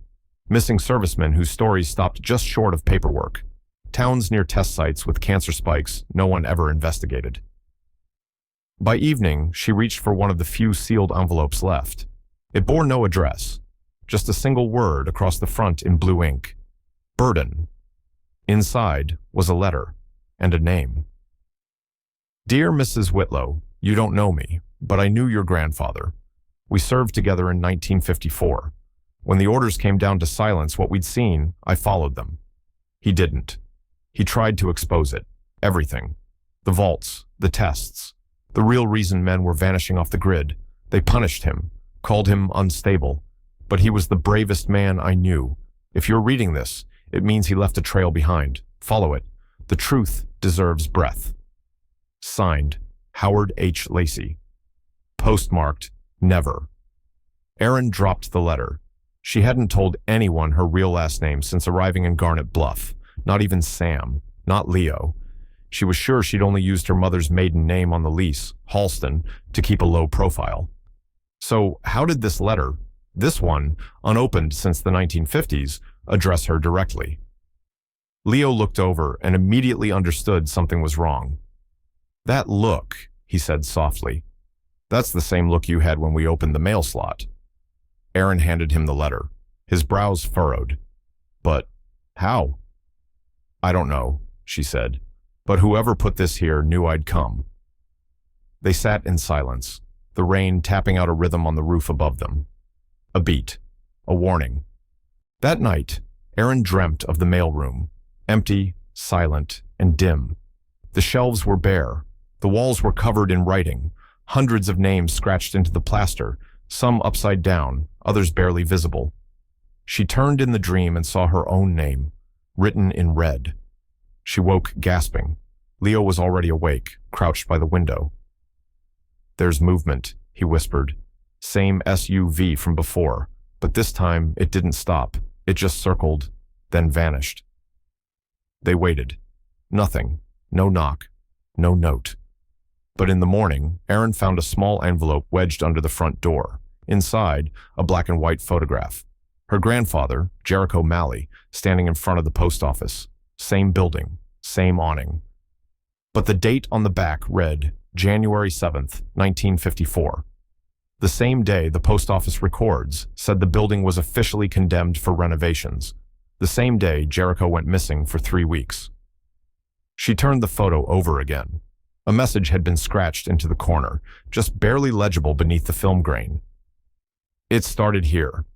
Missing servicemen whose stories stopped just short of paperwork. Towns near test sites with cancer spikes no one ever investigated. By evening, she reached for one of the few sealed envelopes left. It bore no address, just a single word across the front in blue ink: burden. Inside was a letter and a name. Dear Mrs. Whitlow, you don't know me, but I knew your grandfather. We served together in 1954. When the orders came down to silence what we'd seen, I followed them. He didn't. He tried to expose it. Everything. The vaults, the tests, the real reason men were vanishing off the grid. They punished him, called him unstable. But he was the bravest man I knew. If you're reading this, it means he left a trail behind. Follow it. The truth deserves breath. Signed, Howard H. Lacey. Postmarked, never. Erin dropped the letter. She hadn't told anyone her real last name since arriving in Garnet Bluff. Not even Sam. Not Leo. She was sure she'd only used her mother's maiden name on the lease, Halston, to keep a low profile. So how did this letter, this one, unopened since the 1950s, address her directly? Leo looked over and immediately understood something was wrong. That look, he said softly. That's the same look you had when we opened the mail slot. Erin handed him the letter. His brows furrowed. But how? I don't know, she said. But whoever put this here knew I'd come. They sat in silence, the rain tapping out a rhythm on the roof above them. A beat. A warning. That night, Erin dreamt of the mailroom, empty, silent, and dim. The shelves were bare. The walls were covered in writing, hundreds of names scratched into the plaster, some upside down, others barely visible. She turned in the dream and saw her own name, written in red. She woke, gasping. Leo was already awake, crouched by the window. There's movement, he whispered. Same SUV from before, but this time it didn't stop. It just circled, then vanished. They waited. Nothing. No knock. No note. But in the morning, Erin found a small envelope wedged under the front door. Inside, a black and white photograph. Her grandfather, Jericho Malley, standing in front of the post office. Same building, same awning. But the date on the back read January 7th, 1954. The same day the post office records said the building was officially condemned for renovations. The same day Jericho went missing for 3 weeks. She turned the photo over again. A message had been scratched into the corner, just barely legible beneath the film grain. It started here.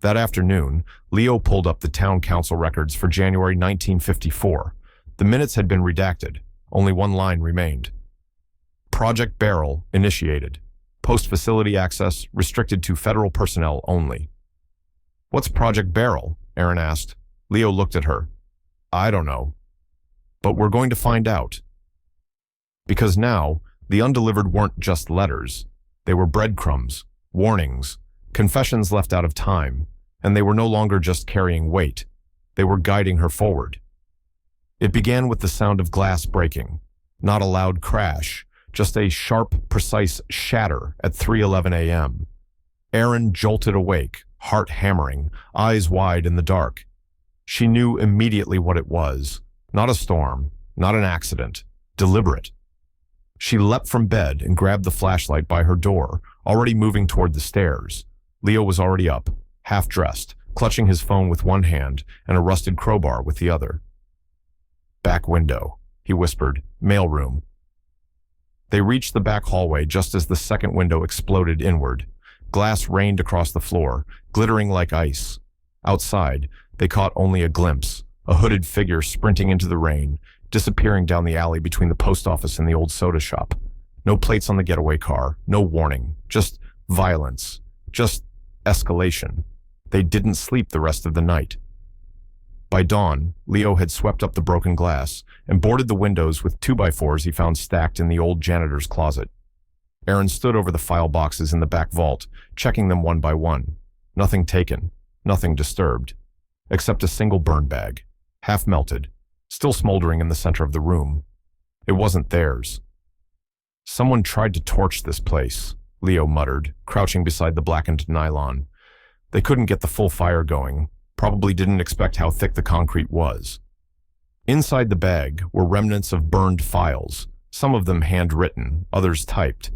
That afternoon, Leo pulled up the town council records for January 1954. The minutes had been redacted. Only one line remained. Project Barrel initiated. Post-facility access restricted to federal personnel only. What's Project Barrel? Erin asked. Leo looked at her. I don't know. But we're going to find out. Because now, the undelivered weren't just letters. They were breadcrumbs, warnings, confessions left out of time, and they were no longer just carrying weight. They were guiding her forward. It began with the sound of glass breaking. Not a loud crash, just a sharp, precise shatter at 3:11 a.m. Erin jolted awake, heart hammering, eyes wide in the dark. She knew immediately what it was. Not a storm, not an accident, deliberate. She leapt from bed and grabbed the flashlight by her door, already moving toward the stairs. Leo was already up, half-dressed, clutching his phone with one hand and a rusted crowbar with the other. Back window, he whispered, mailroom. They reached the back hallway just as the second window exploded inward. Glass rained across the floor, glittering like ice. Outside, they caught only a glimpse, a hooded figure sprinting into the rain, disappearing down the alley between the post office and the old soda shop. No plates on the getaway car, no warning, just violence, just escalation. They didn't sleep the rest of the night. By dawn, Leo had swept up the broken glass and boarded the windows with 2x4s he found stacked in the old janitor's closet. Erin stood over the file boxes in the back vault, checking them one by one. Nothing taken, nothing disturbed, except a single burn bag, half melted, still smoldering in the center of the room. It wasn't theirs. Someone tried to torch this place, Leo muttered, crouching beside the blackened nylon. They couldn't get the full fire going, probably didn't expect how thick the concrete was. Inside the bag were remnants of burned files, some of them handwritten, others typed.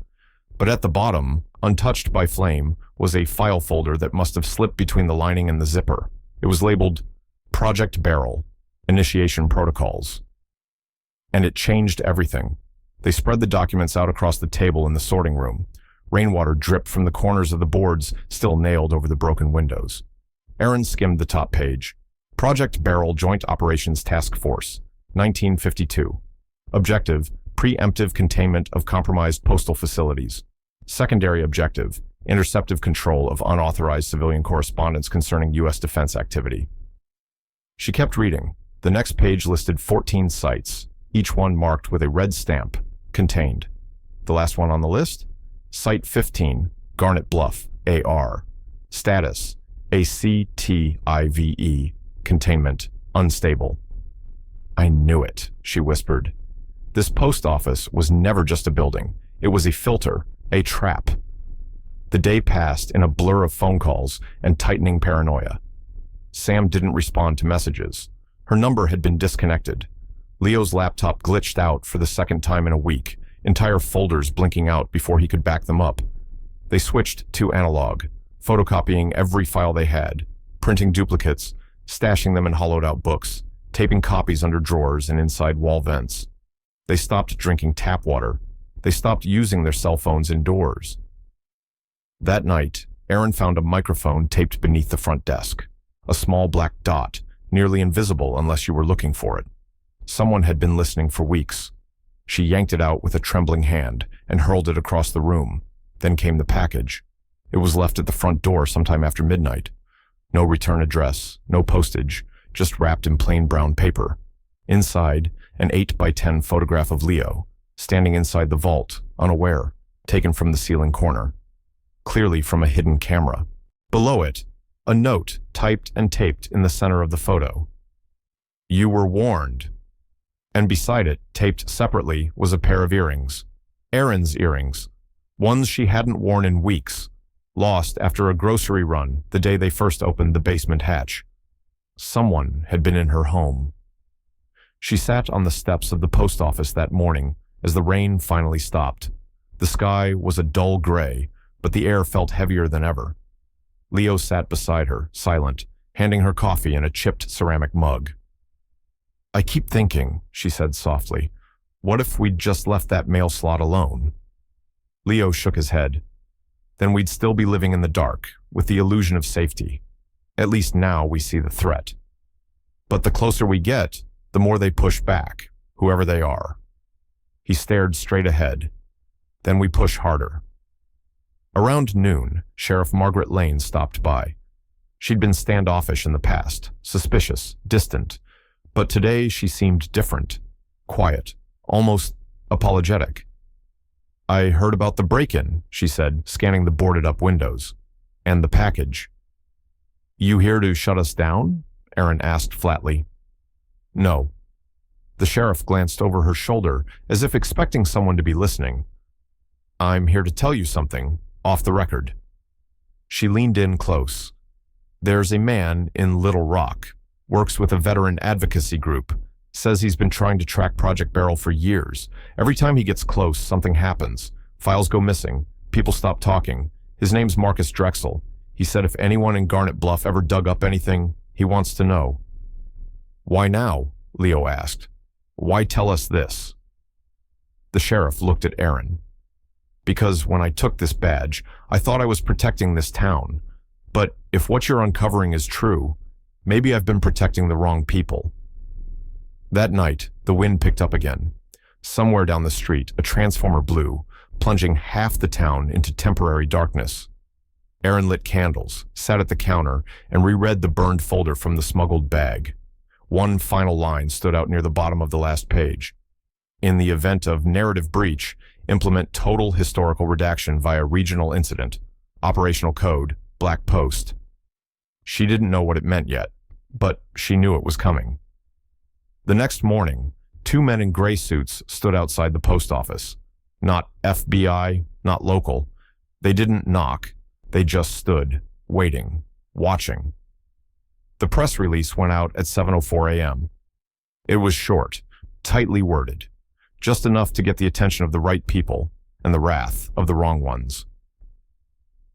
But at the bottom, untouched by flame, was a file folder that must have slipped between the lining and the zipper. It was labeled Project Barrel, Initiation Protocols. And it changed everything. They spread the documents out across the table in the sorting room. Rainwater dripped from the corners of the boards still nailed over the broken windows. Erin skimmed the top page. Project Barrel Joint Operations Task Force, 1952. Objective, preemptive containment of compromised postal facilities. Secondary objective, interceptive control of unauthorized civilian correspondence concerning U.S. defense activity. She kept reading. The next page listed 14 sites, each one marked with a red stamp, contained. The last one on the list? Site 15, Garnet Bluff, AR. Status, ACTIVE, containment, unstable. I knew it, she whispered. This post office was never just a building. It was a filter, a trap. The day passed in a blur of phone calls and tightening paranoia. Sam didn't respond to messages. Her number had been disconnected. Leo's laptop glitched out for the second time in a week, entire folders blinking out before he could back them up. They switched to analog, photocopying every file they had, printing duplicates, stashing them in hollowed-out books, taping copies under drawers and inside wall vents. They stopped drinking tap water. They stopped using their cell phones indoors. That night, Erin found a microphone taped beneath the front desk. A small black dot, nearly invisible unless you were looking for it. Someone had been listening for weeks. She yanked it out with a trembling hand and hurled it across the room. Then came the package. It was left at the front door sometime after midnight. No return address, no postage, just wrapped in plain brown paper. Inside, an 8x10 photograph of Leo, standing inside the vault, unaware, taken from the ceiling corner. Clearly from a hidden camera. Below it, a note typed and taped in the center of the photo. You were warned. And beside it, taped separately, was a pair of earrings. Erin's earrings. Ones she hadn't worn in weeks. Lost after a grocery run the day they first opened the basement hatch. Someone had been in her home. She sat on the steps of the post office that morning as the rain finally stopped. The sky was a dull gray, but the air felt heavier than ever. Leo sat beside her, silent, handing her coffee in a chipped ceramic mug. I keep thinking, she said softly, what if we'd just left that mail slot alone? Leo shook his head. Then we'd still be living in the dark, with the illusion of safety. At least now we see the threat. But the closer we get, the more they push back, whoever they are. He stared straight ahead. Then we push harder. Around noon, Sheriff Margaret Lane stopped by. She'd been standoffish in the past, suspicious, distant, but today she seemed different, quiet, almost apologetic. "I heard about the break-in," she said, scanning the boarded-up windows. "And the package." "You here to shut us down?" Erin asked flatly. "No." The sheriff glanced over her shoulder as if expecting someone to be listening. "I'm here to tell you something, off the record." She leaned in close. "There's a man in Little Rock, works with a veteran advocacy group, says he's been trying to track Project Beryl for years. Every time he gets close, something happens. Files go missing. People stop talking. His name's Marcus Drexel. He said if anyone in Garnet Bluff ever dug up anything, he wants to know." "Why now?" Leo asked. "Why tell us this?" The sheriff looked at Erin. "Because when I took this badge, I thought I was protecting this town. But if what you're uncovering is true, maybe I've been protecting the wrong people." That night, the wind picked up again. Somewhere down the street, a transformer blew, plunging half the town into temporary darkness. Erin lit candles, sat at the counter, and reread the burned folder from the smuggled bag. One final line stood out near the bottom of the last page. "In the event of narrative breach, implement total historical redaction via regional incident. Operational code, Black Post." She didn't know what it meant yet, but she knew it was coming. The next morning, two men in gray suits stood outside the post office. Not FBI, not local. They didn't knock. They just stood, waiting, watching. The press release went out at 7:04 a.m. It was short, tightly worded, just enough to get the attention of the right people and the wrath of the wrong ones.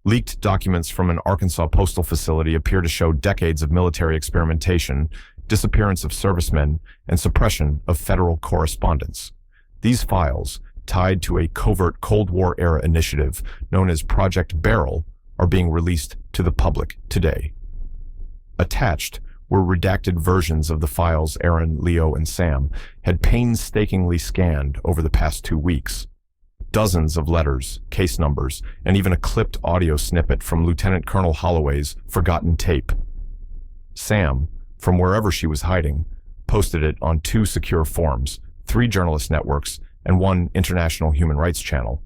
Leaked documents from an Arkansas postal facility appear to show decades of military experimentation, disappearance of servicemen, and suppression of federal correspondence. These files, tied to a covert Cold War-era initiative known as Project Beryl, are being released to the public today. Attached were redacted versions of the files Erin, Leo, and Sam had painstakingly scanned over the past 2 weeks. Dozens of letters, case numbers, and even a clipped audio snippet from Lieutenant Colonel Holloway's forgotten tape. Sam, from wherever she was hiding, posted it on 2 secure forums, 3 journalist networks, and 1 international human rights channel.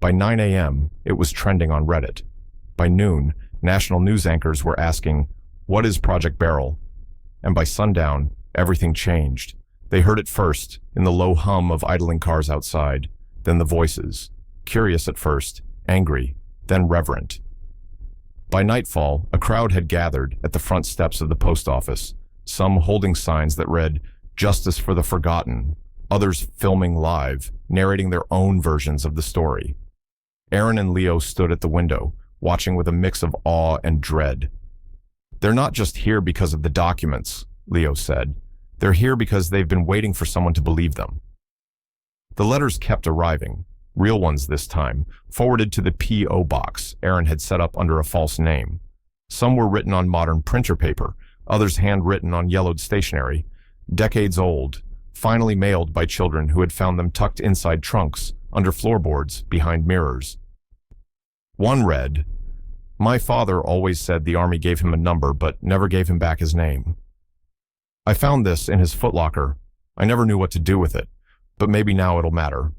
By 9 a.m., it was trending on Reddit. By noon, national news anchors were asking, "What is Project Beryl?" And by sundown, everything changed. They heard it first, in the low hum of idling cars outside, then the voices, curious at first, angry, then reverent. By nightfall, a crowd had gathered at the front steps of the post office, some holding signs that read, "Justice for the Forgotten," others filming live, narrating their own versions of the story. Erin and Leo stood at the window, watching with a mix of awe and dread. "They're not just here because of the documents," Leo said. "They're here because they've been waiting for someone to believe them." The letters kept arriving, real ones this time, forwarded to the P.O. box Erin had set up under a false name. Some were written on modern printer paper, others handwritten on yellowed stationery, decades old, finally mailed by children who had found them tucked inside trunks, under floorboards, behind mirrors. One read, "My father always said the Army gave him a number but never gave him back his name. I found this in his footlocker. I never knew what to do with it, but maybe now it'll matter."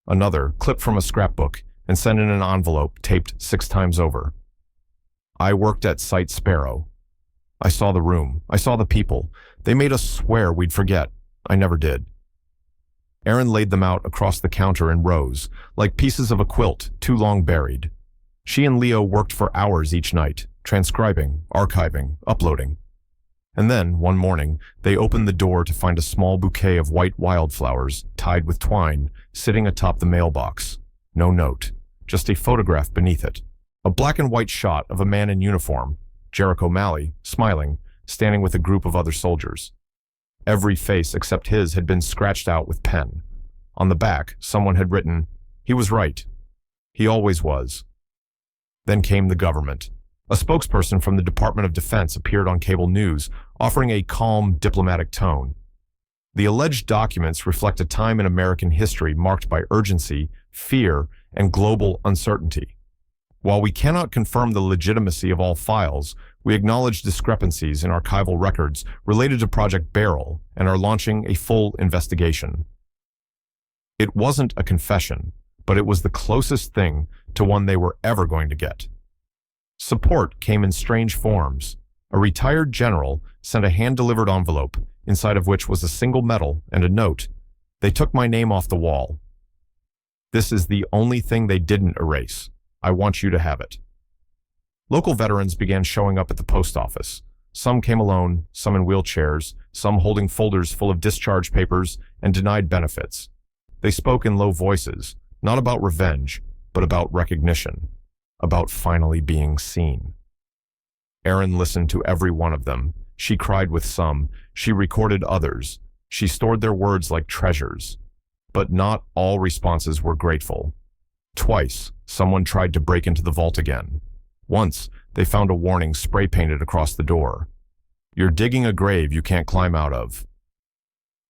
Another, clipped from a scrapbook and sent in an envelope taped 6 times over. "I worked at Site Sparrow. I saw the room. I saw the people. They made us swear we'd forget. I never did." Erin laid them out across the counter in rows, like pieces of a quilt too long buried. She and Leo worked for hours each night, transcribing, archiving, uploading. And then, one morning, they opened the door to find a small bouquet of white wildflowers, tied with twine, sitting atop the mailbox. No note, just a photograph beneath it. A black and white shot of a man in uniform, Jericho Malley, smiling, standing with a group of other soldiers. Every face except his had been scratched out with pen. On the back, someone had written, "He was right. He always was." Then came the government. A spokesperson from the Department of Defense appeared on cable news, offering a calm, diplomatic tone. The alleged documents reflect a time in American history marked by urgency, fear, and global uncertainty. While we cannot confirm the legitimacy of all files, we acknowledge discrepancies in archival records related to Project Beryl and are launching a full investigation. It wasn't a confession, but it was the closest thing to one they were ever going to get. Support came in strange forms. A retired general sent a hand-delivered envelope, inside of which was a single medal and a note. They took my name off the wall. This is the only thing they didn't erase. I want you to have it. Local veterans began showing up at the post office. Some came alone, some in wheelchairs, some holding folders full of discharge papers and denied benefits. They spoke in low voices, not about revenge, but about recognition, about finally being seen. Erin listened to every one of them. She cried with some, she recorded others. She stored their words like treasures. But not all responses were grateful. Twice, someone tried to break into the vault again. Once, they found a warning spray-painted across the door. "You're digging a grave you can't climb out of."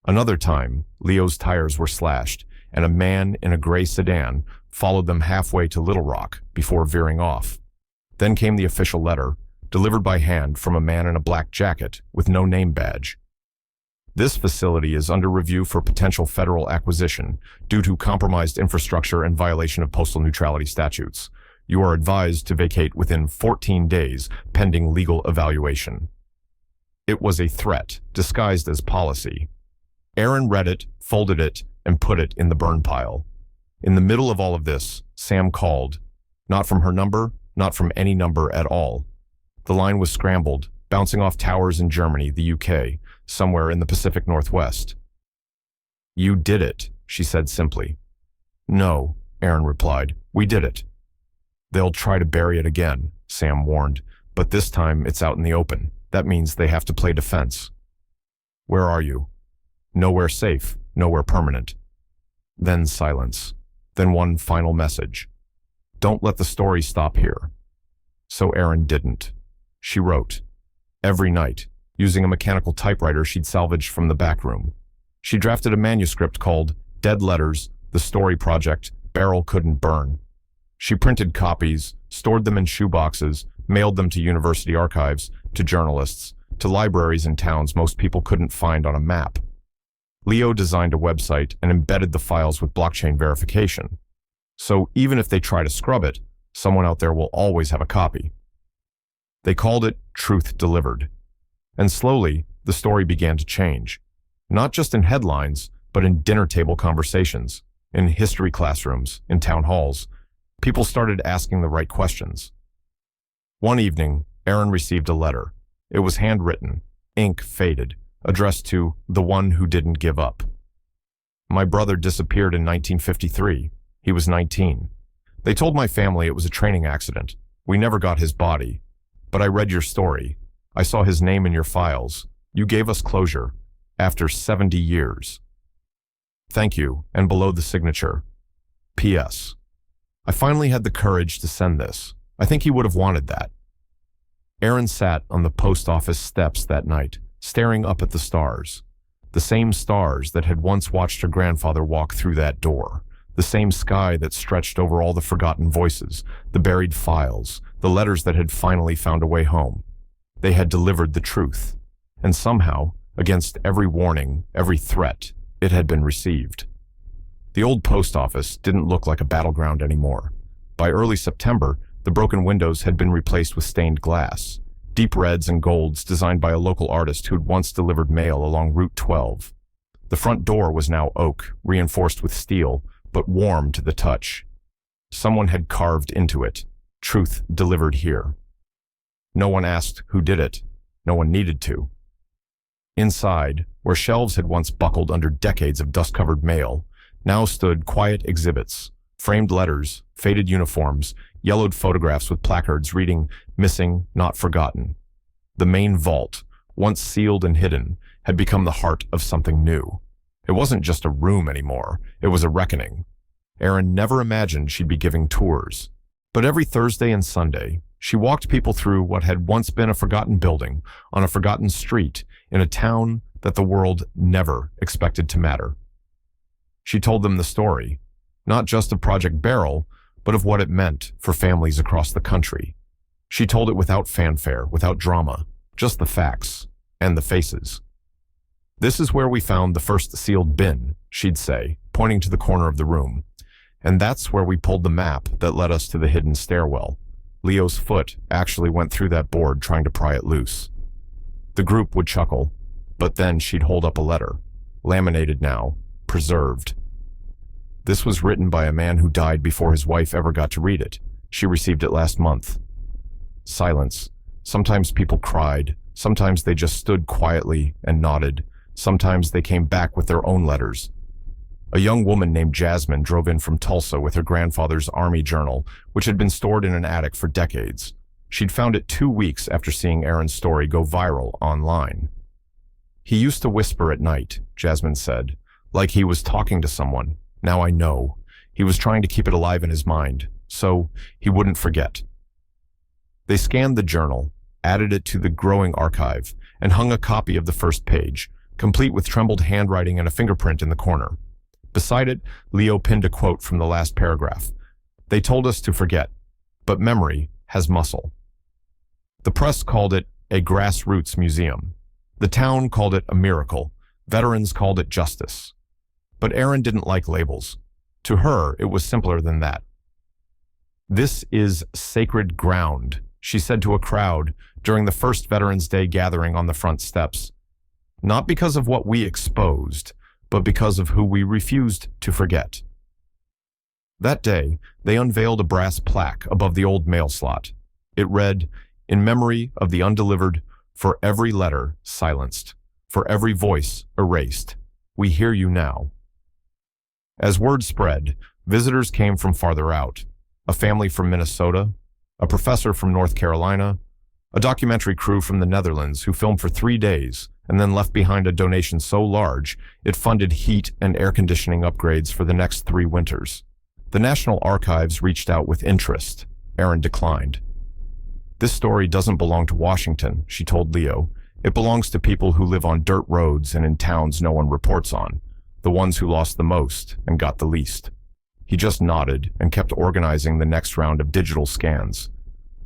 Another time, Leo's tires were slashed, and a man in a gray sedan followed them halfway to Little Rock before veering off. Then came the official letter, delivered by hand from a man in a black jacket with no name badge. "This facility is under review for potential federal acquisition due to compromised infrastructure and violation of postal neutrality statutes. You are advised to vacate within 14 days pending legal evaluation." It was a threat disguised as policy. Erin read it, folded it, and put it in the burn pile. In the middle of all of this, Sam called. Not from her number, not from any number at all. The line was scrambled, bouncing off towers in Germany, the UK, somewhere in the Pacific Northwest. "You did it," she said simply. "No," Erin replied. "We did it." "They'll try to bury it again," Sam warned, "but this time it's out in the open. That means they have to play defense." "Where are you?" "Nowhere safe, nowhere permanent." Then silence. Then one final message. "Don't let the story stop here." So Erin didn't. She wrote. Every night, using a mechanical typewriter she'd salvaged from the back room. She drafted a manuscript called Dead Letters, The Story Project, Beryl Couldn't Burn. She printed copies, stored them in shoeboxes, mailed them to university archives, to journalists, to libraries in towns most people couldn't find on a map. Leo designed a website and embedded the files with blockchain verification. So even if they try to scrub it, someone out there will always have a copy. They called it Truth Delivered. And slowly, the story began to change. Not just in headlines, but in dinner table conversations, in history classrooms, in town halls. People started asking the right questions. One evening, Erin received a letter. It was handwritten, ink faded, addressed to the one who didn't give up. "My brother disappeared in 1953. He was 19. They told my family it was a training accident. We never got his body. But I read your story. I saw his name in your files. You gave us closure. After 70 years. Thank you," and below the signature, "P.S. I finally had the courage to send this. I think he would have wanted that." Erin sat on the post office steps that night, staring up at the stars. The same stars that had once watched her grandfather walk through that door. The same sky that stretched over all the forgotten voices, the buried files, the letters that had finally found a way home. They had delivered the truth. And somehow, against every warning, every threat, it had been received. The old post office didn't look like a battleground anymore. By early September, the broken windows had been replaced with stained glass, deep reds and golds designed by a local artist who'd once delivered mail along Route 12. The front door was now oak, reinforced with steel, but warm to the touch. Someone had carved into it, "Truth Delivered Here." No one asked who did it. No one needed to. Inside, where shelves had once buckled under decades of dust-covered mail, now stood quiet exhibits, framed letters, faded uniforms, yellowed photographs with placards reading, "Missing, Not Forgotten." The main vault, once sealed and hidden, had become the heart of something new. It wasn't just a room anymore, it was a reckoning. Erin never imagined she'd be giving tours. But every Thursday and Sunday, she walked people through what had once been a forgotten building on a forgotten street in a town that the world never expected to matter. She told them the story, not just of Project Beryl, but of what it meant for families across the country. She told it without fanfare, without drama, just the facts and the faces. "This is where we found the first sealed bin," she'd say, pointing to the corner of the room. "And that's where we pulled the map that led us to the hidden stairwell. Leo's foot actually went through that board trying to pry it loose." The group would chuckle, but then she'd hold up a letter, laminated now, preserved. "This was written by a man who died before his wife ever got to read it. She received it last month." Silence. Sometimes people cried. Sometimes they just stood quietly and nodded. Sometimes they came back with their own letters. A young woman named Jasmine drove in from Tulsa with her grandfather's army journal, which had been stored in an attic for decades. She'd found it 2 weeks after seeing Erin's story go viral online. "He used to whisper at night," Jasmine said, "like he was talking to someone. Now I know. He was trying to keep it alive in his mind, so he wouldn't forget." They scanned the journal, added it to the growing archive, and hung a copy of the first page, complete with trembled handwriting and a fingerprint in the corner. Beside it, Leo pinned a quote from the last paragraph. "They told us to forget, but memory has muscle." The press called it a grassroots museum. The town called it a miracle. Veterans called it justice. But Erin didn't like labels. To her, it was simpler than that. "This is sacred ground," she said to a crowd during the first Veterans Day gathering on the front steps. "Not because of what we exposed, but because of who we refused to forget." That day, they unveiled a brass plaque above the old mail slot. It read, "In memory of the undelivered, for every letter silenced, for every voice erased, we hear you now." As word spread, visitors came from farther out. A family from Minnesota, a professor from North Carolina, a documentary crew from the Netherlands who filmed for 3 days and then left behind a donation so large it funded heat and air conditioning upgrades for the next 3 winters. The National Archives reached out with interest. Erin declined. "This story doesn't belong to Washington," she told Leo. "It belongs to people who live on dirt roads and in towns no one reports on, the ones who lost the most and got the least." He just nodded and kept organizing the next round of digital scans.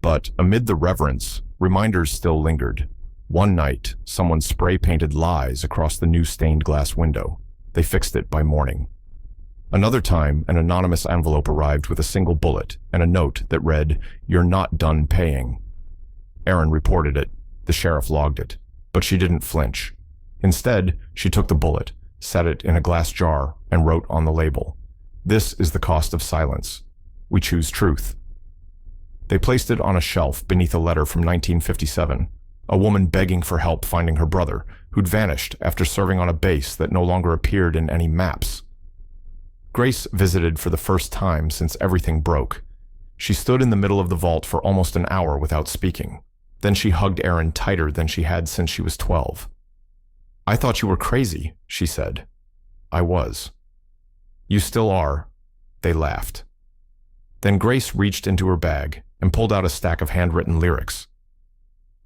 But amid the reverence, reminders still lingered. One night, someone spray-painted lies across the new stained glass window. They fixed it by morning. Another time, an anonymous envelope arrived with a single bullet and a note that read, "You're not done paying." Erin reported it. The sheriff logged it. But she didn't flinch. Instead, she took the bullet, set it in a glass jar, and wrote on the label, "This is the cost of silence. We choose truth." They placed it on a shelf beneath a letter from 1957, a woman begging for help finding her brother, who'd vanished after serving on a base that no longer appeared in any maps. Grace visited for the first time since everything broke. She stood in the middle of the vault for almost an hour without speaking. Then she hugged Erin tighter than she had since she was 12. "I thought you were crazy," she said. "I was." "You still are." They laughed. Then Grace reached into her bag and pulled out a stack of handwritten lyrics.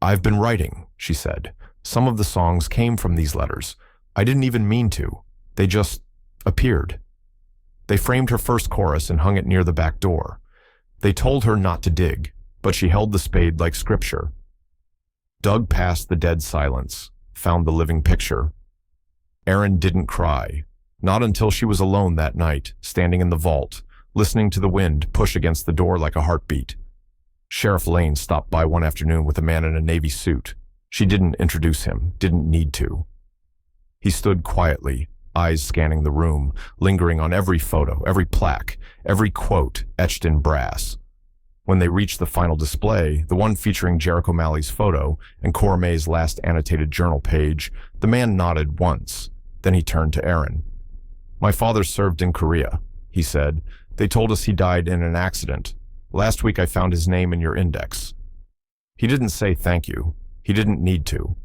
"I've been writing," she said. "Some of the songs came from these letters. I didn't even mean to. They just appeared." They framed her first chorus and hung it near the back door. They told her not to dig, but she held the spade like scripture. Dug past the dead silence, found the living picture. Erin didn't cry, not until she was alone that night, standing in the vault, listening to the wind push against the door like a heartbeat. Sheriff Lane stopped by one afternoon with a man in a Navy suit. She didn't introduce him, didn't need to. He stood quietly, eyes scanning the room, lingering on every photo, every plaque, every quote etched in brass. When they reached the final display, the one featuring Jericho Malley's photo and Cora May's last annotated journal page, the man nodded once. Then he turned to Erin. "My father served in Korea," he said. "They told us he died in an accident. Last week I found his name in your index." He didn't say thank you. He didn't need to.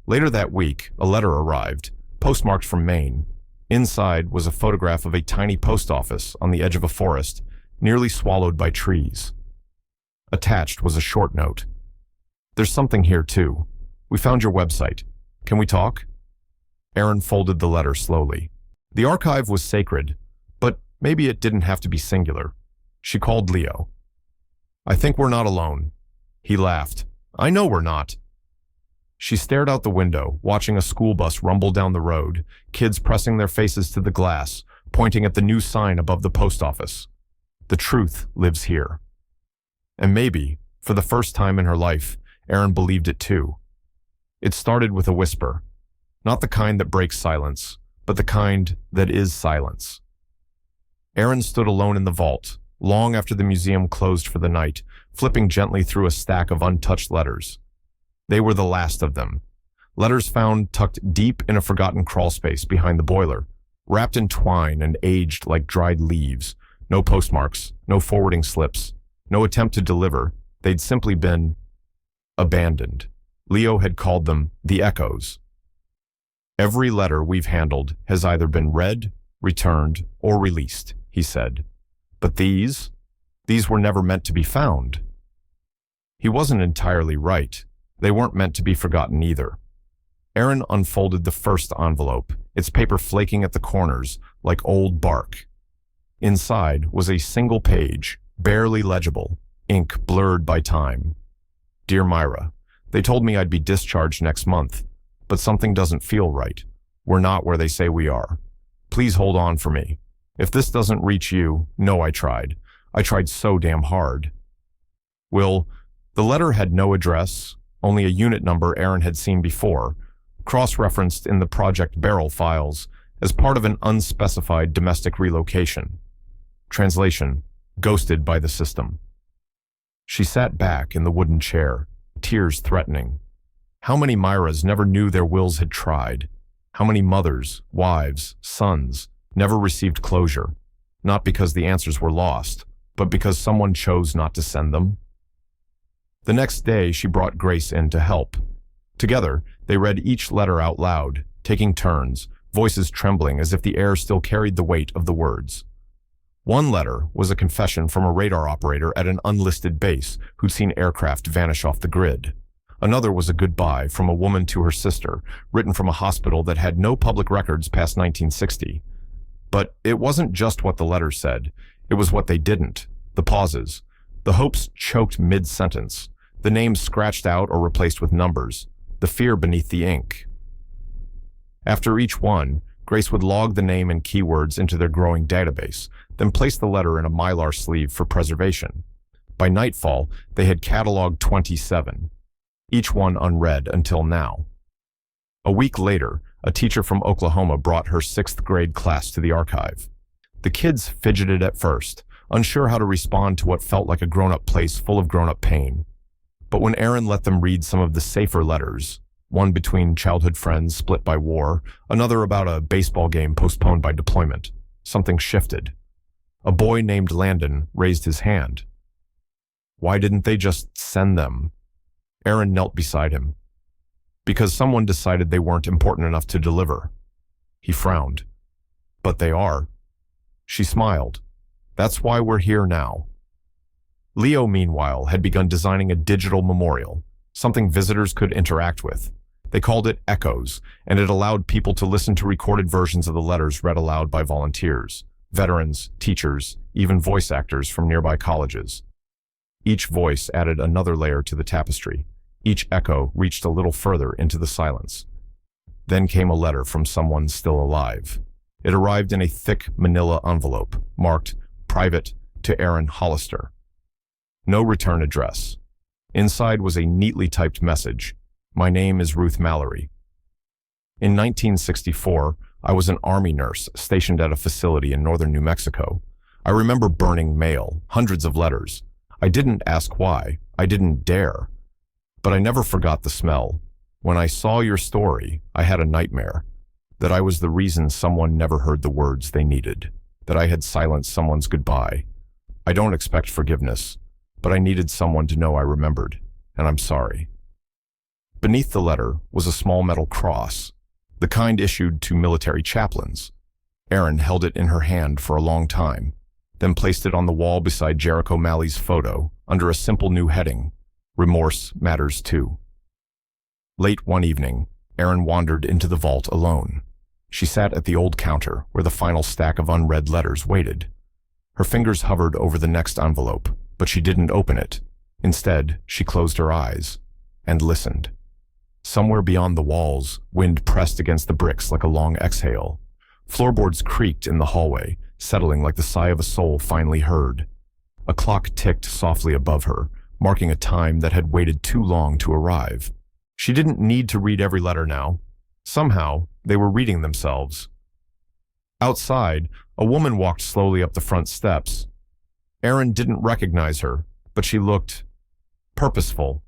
Later that week, a letter arrived, postmarked from Maine. Inside was a photograph of a tiny post office on the edge of a forest, nearly swallowed by trees. Attached was a short note. "There's something here, too. We found your website. Can we talk?" Erin folded the letter slowly. The archive was sacred, but maybe it didn't have to be singular. She called Leo. "I think we're not alone." He laughed. "I know we're not." She stared out the window, watching a school bus rumble down the road, kids pressing their faces to the glass, pointing at the new sign above the post office. The truth lives here. And maybe, for the first time in her life, Erin believed it too. It started with a whisper. Not the kind that breaks silence, but the kind that is silence. Erin stood alone in the vault, long after the museum closed for the night, flipping gently through a stack of untouched letters. They were the last of them. Letters found tucked deep in a forgotten crawlspace behind the boiler, wrapped in twine and aged like dried leaves. No postmarks, no forwarding slips, no attempt to deliver. They'd simply been abandoned. Leo had called them the echoes. "Every letter we've handled has either been read, returned, or released," he said. "But these were never meant to be found." He wasn't entirely right. They weren't meant to be forgotten either. Erin unfolded the first envelope, its paper flaking at the corners like old bark. Inside was a single page, barely legible, ink blurred by time. "Dear Myra, they told me I'd be discharged next month, but something doesn't feel right. We're not where they say we are. Please hold on for me. If this doesn't reach you, know I tried. I tried so damn hard." Will, the letter had no address, only a unit number Erin had seen before, cross-referenced in the Project Barrel files as part of an unspecified domestic relocation. Translation: ghosted by the system. She sat back in the wooden chair, tears threatening. How many Myras never knew their wills had tried? How many mothers, wives, sons never received closure, not because the answers were lost, but because someone chose not to send them? The next day, she brought Grace in to help. Together, they read each letter out loud, taking turns, voices trembling as if the air still carried the weight of the words. One letter was a confession from a radar operator at an unlisted base who'd seen aircraft vanish off the grid. Another was a goodbye from a woman to her sister, written from a hospital that had no public records past 1960. But it wasn't just what the letters said, it was what they didn't, the pauses. The hopes choked mid-sentence, the names scratched out or replaced with numbers, the fear beneath the ink. After each one, Grace would log the name and keywords into their growing database, then place the letter in a mylar sleeve for preservation. By nightfall, they had cataloged 27, each one unread until now. A week later, a teacher from Oklahoma brought her 6th grade class to the archive. The kids fidgeted at first, unsure how to respond to what felt like a grown-up place full of grown-up pain. But when Erin let them read some of the safer letters, one between childhood friends split by war, another about a baseball game postponed by deployment, something shifted. A boy named Landon raised his hand. Why didn't they just send them? Erin knelt beside him. Because someone decided they weren't important enough to deliver. He frowned. But they are. She smiled. That's why we're here now. Leo, meanwhile, had begun designing a digital memorial, something visitors could interact with. They called it Echoes, and it allowed people to listen to recorded versions of the letters read aloud by volunteers, veterans, teachers, even voice actors from nearby colleges. Each voice added another layer to the tapestry. Each echo reached a little further into the silence. Then came a letter from someone still alive. It arrived in a thick manila envelope, marked Private to Erin Hollister. No return address. Inside was a neatly typed message. My name is Ruth Mallory. In 1964, I was an Army nurse stationed at a facility in northern New Mexico. I remember burning mail, hundreds of letters. I didn't ask why. I didn't dare. But I never forgot the smell. When I saw your story, I had a nightmare. That I was the reason someone never heard the words they needed. That I had silenced someone's goodbye. I don't expect forgiveness, but I needed someone to know I remembered, and I'm sorry. Beneath the letter was a small metal cross, the kind issued to military chaplains. Erin held it in her hand for a long time. then placed it on the wall beside Jericho Malley's photo under a simple new heading, Remorse Matters Too. Late one evening, Erin wandered into the vault alone. She sat at the old counter where the final stack of unread letters waited. Her fingers hovered over the next envelope, but she didn't open it. Instead, she closed her eyes and listened. Somewhere beyond the walls, wind pressed against the bricks like a long exhale. Floorboards creaked in the hallway, settling like the sigh of a soul finally heard. A clock ticked softly above her, marking a time that had waited too long to arrive. She didn't need to read every letter now. Somehow, they were reading themselves. Outside, a woman walked slowly up the front steps. Erin didn't recognize her, but she looked purposeful.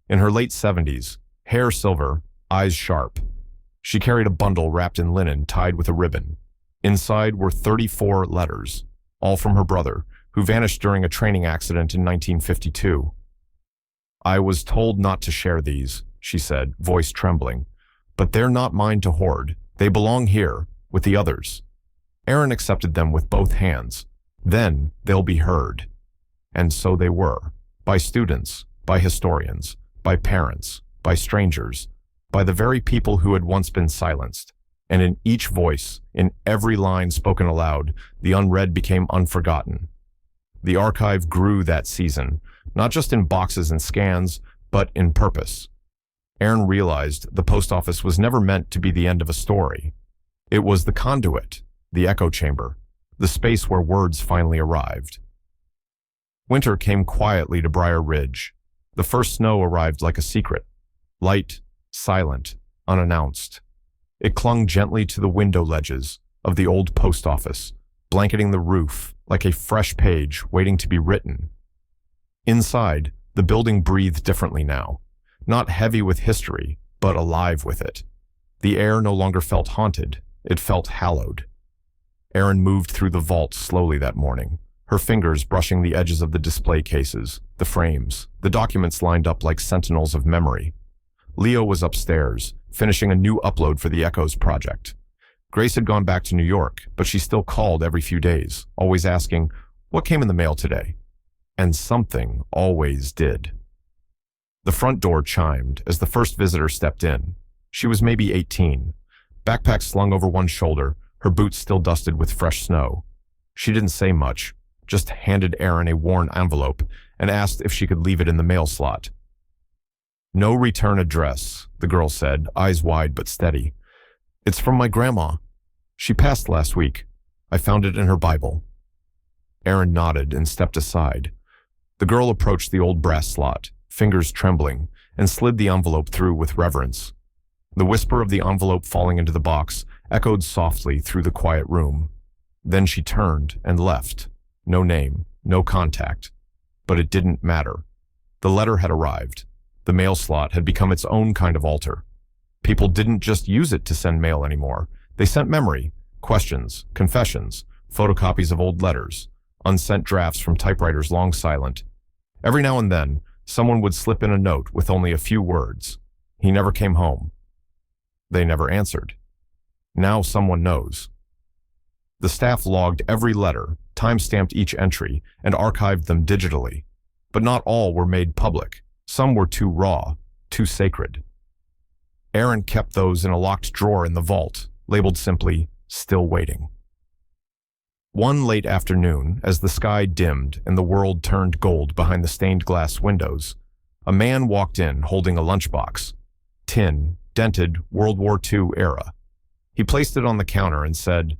In her late 70s, hair silver, eyes sharp. She carried a bundle wrapped in linen tied with a ribbon. Inside were 34 letters, all from her brother, who vanished during a training accident in 1952. "I was told not to share these," she said, voice trembling. "But they're not mine to hoard. They belong here, with the others." Erin accepted them with both hands. Then they'll be heard. And so they were. By students, by historians, by parents, by strangers, by the very people who had once been silenced. And in each voice, in every line spoken aloud, the unread became unforgotten. The archive grew that season, not just in boxes and scans, but in purpose. Erin realized the post office was never meant to be the end of a story. It was the conduit, the echo chamber, the space where words finally arrived. Winter came quietly to Briar Ridge. The first snow arrived like a secret, light, silent, unannounced. It clung gently to the window ledges of the old post office, blanketing the roof like a fresh page waiting to be written. Inside, the building breathed differently now, not heavy with history, but alive with it. The air no longer felt haunted, it felt hallowed. Erin moved through the vault slowly that morning, her fingers brushing the edges of the display cases, the frames, the documents lined up like sentinels of memory. Leo was upstairs, finishing a new upload for the Echoes project. Grace had gone back to New York, but she still called every few days, always asking, "What came in the mail today?" And something always did. The front door chimed as the first visitor stepped in. She was maybe 18, backpack slung over one shoulder, her boots still dusted with fresh snow. She didn't say much, just handed Erin a worn envelope and asked if she could leave it in the mail slot. "No return address," the girl said, eyes wide but steady. "It's from my grandma. She passed last week. I found it in her Bible." Erin nodded and stepped aside. The girl approached the old brass slot, fingers trembling, and slid the envelope through with reverence. The whisper of the envelope falling into the box echoed softly through the quiet room. Then she turned and left. No name, no contact. But it didn't matter. The letter had arrived. The mail slot had become its own kind of altar. People didn't just use it to send mail anymore. They sent memory, questions, confessions, photocopies of old letters, unsent drafts from typewriters long silent. Every now and then, someone would slip in a note with only a few words. "He never came home." They never answered. Now someone knows. The staff logged every letter, time-stamped each entry, and archived them digitally. But not all were made public. Some were too raw, too sacred. Erin kept those in a locked drawer in the vault, labeled simply, "Still Waiting." One late afternoon, as the sky dimmed and the world turned gold behind the stained glass windows, a man walked in holding a lunchbox. Tin, dented, World War II era. He placed it on the counter and said,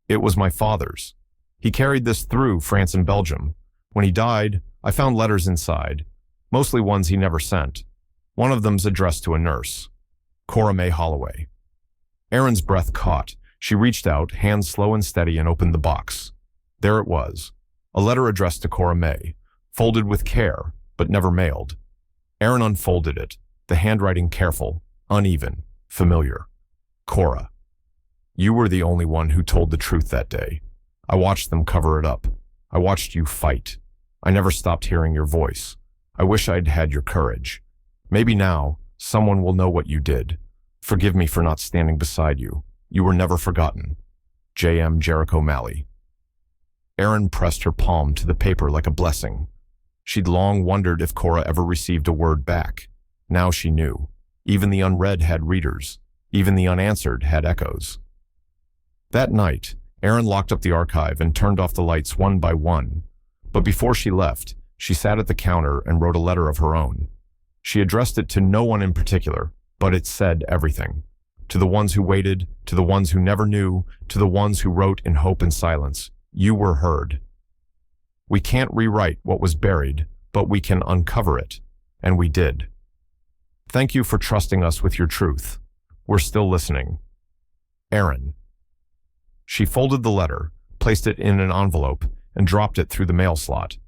"It was my father's. He carried this through France and Belgium. When he died, I found letters inside, mostly ones he never sent. One of them's addressed to a nurse. Cora May Holloway." Erin's breath caught. She reached out, hands slow and steady, and opened the box. There it was, a letter addressed to Cora May, folded with care, but never mailed. Erin unfolded it, the handwriting careful, uneven, familiar. "Cora, you were the only one who told the truth that day. I watched them cover it up. I watched you fight. I never stopped hearing your voice. I wish I'd had your courage. Maybe now, someone will know what you did. Forgive me for not standing beside you. You were never forgotten. J.M. Jericho Malley." Erin pressed her palm to the paper like a blessing. She'd long wondered if Cora ever received a word back. Now she knew. Even the unread had readers. Even the unanswered had echoes. That night, Erin locked up the archive and turned off the lights one by one. But before she left, she sat at the counter and wrote a letter of her own. She addressed it to no one in particular, but it said everything. To the ones who waited, to the ones who never knew, to the ones who wrote in hope and silence, you were heard. We can't rewrite what was buried, but we can uncover it. And we did. Thank you for trusting us with your truth. We're still listening. Erin. She folded the letter, placed it in an envelope, and dropped it through the mail slot.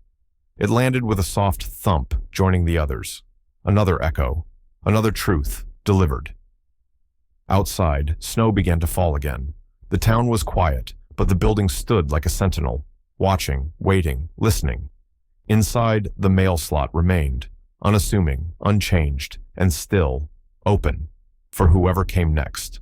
It landed with a soft thump, joining the others. Another echo. Another truth, delivered. Outside, snow began to fall again. The town was quiet, but the building stood like a sentinel, watching, waiting, listening. Inside, the mail slot remained, unassuming, unchanged, and still, open, for whoever came next.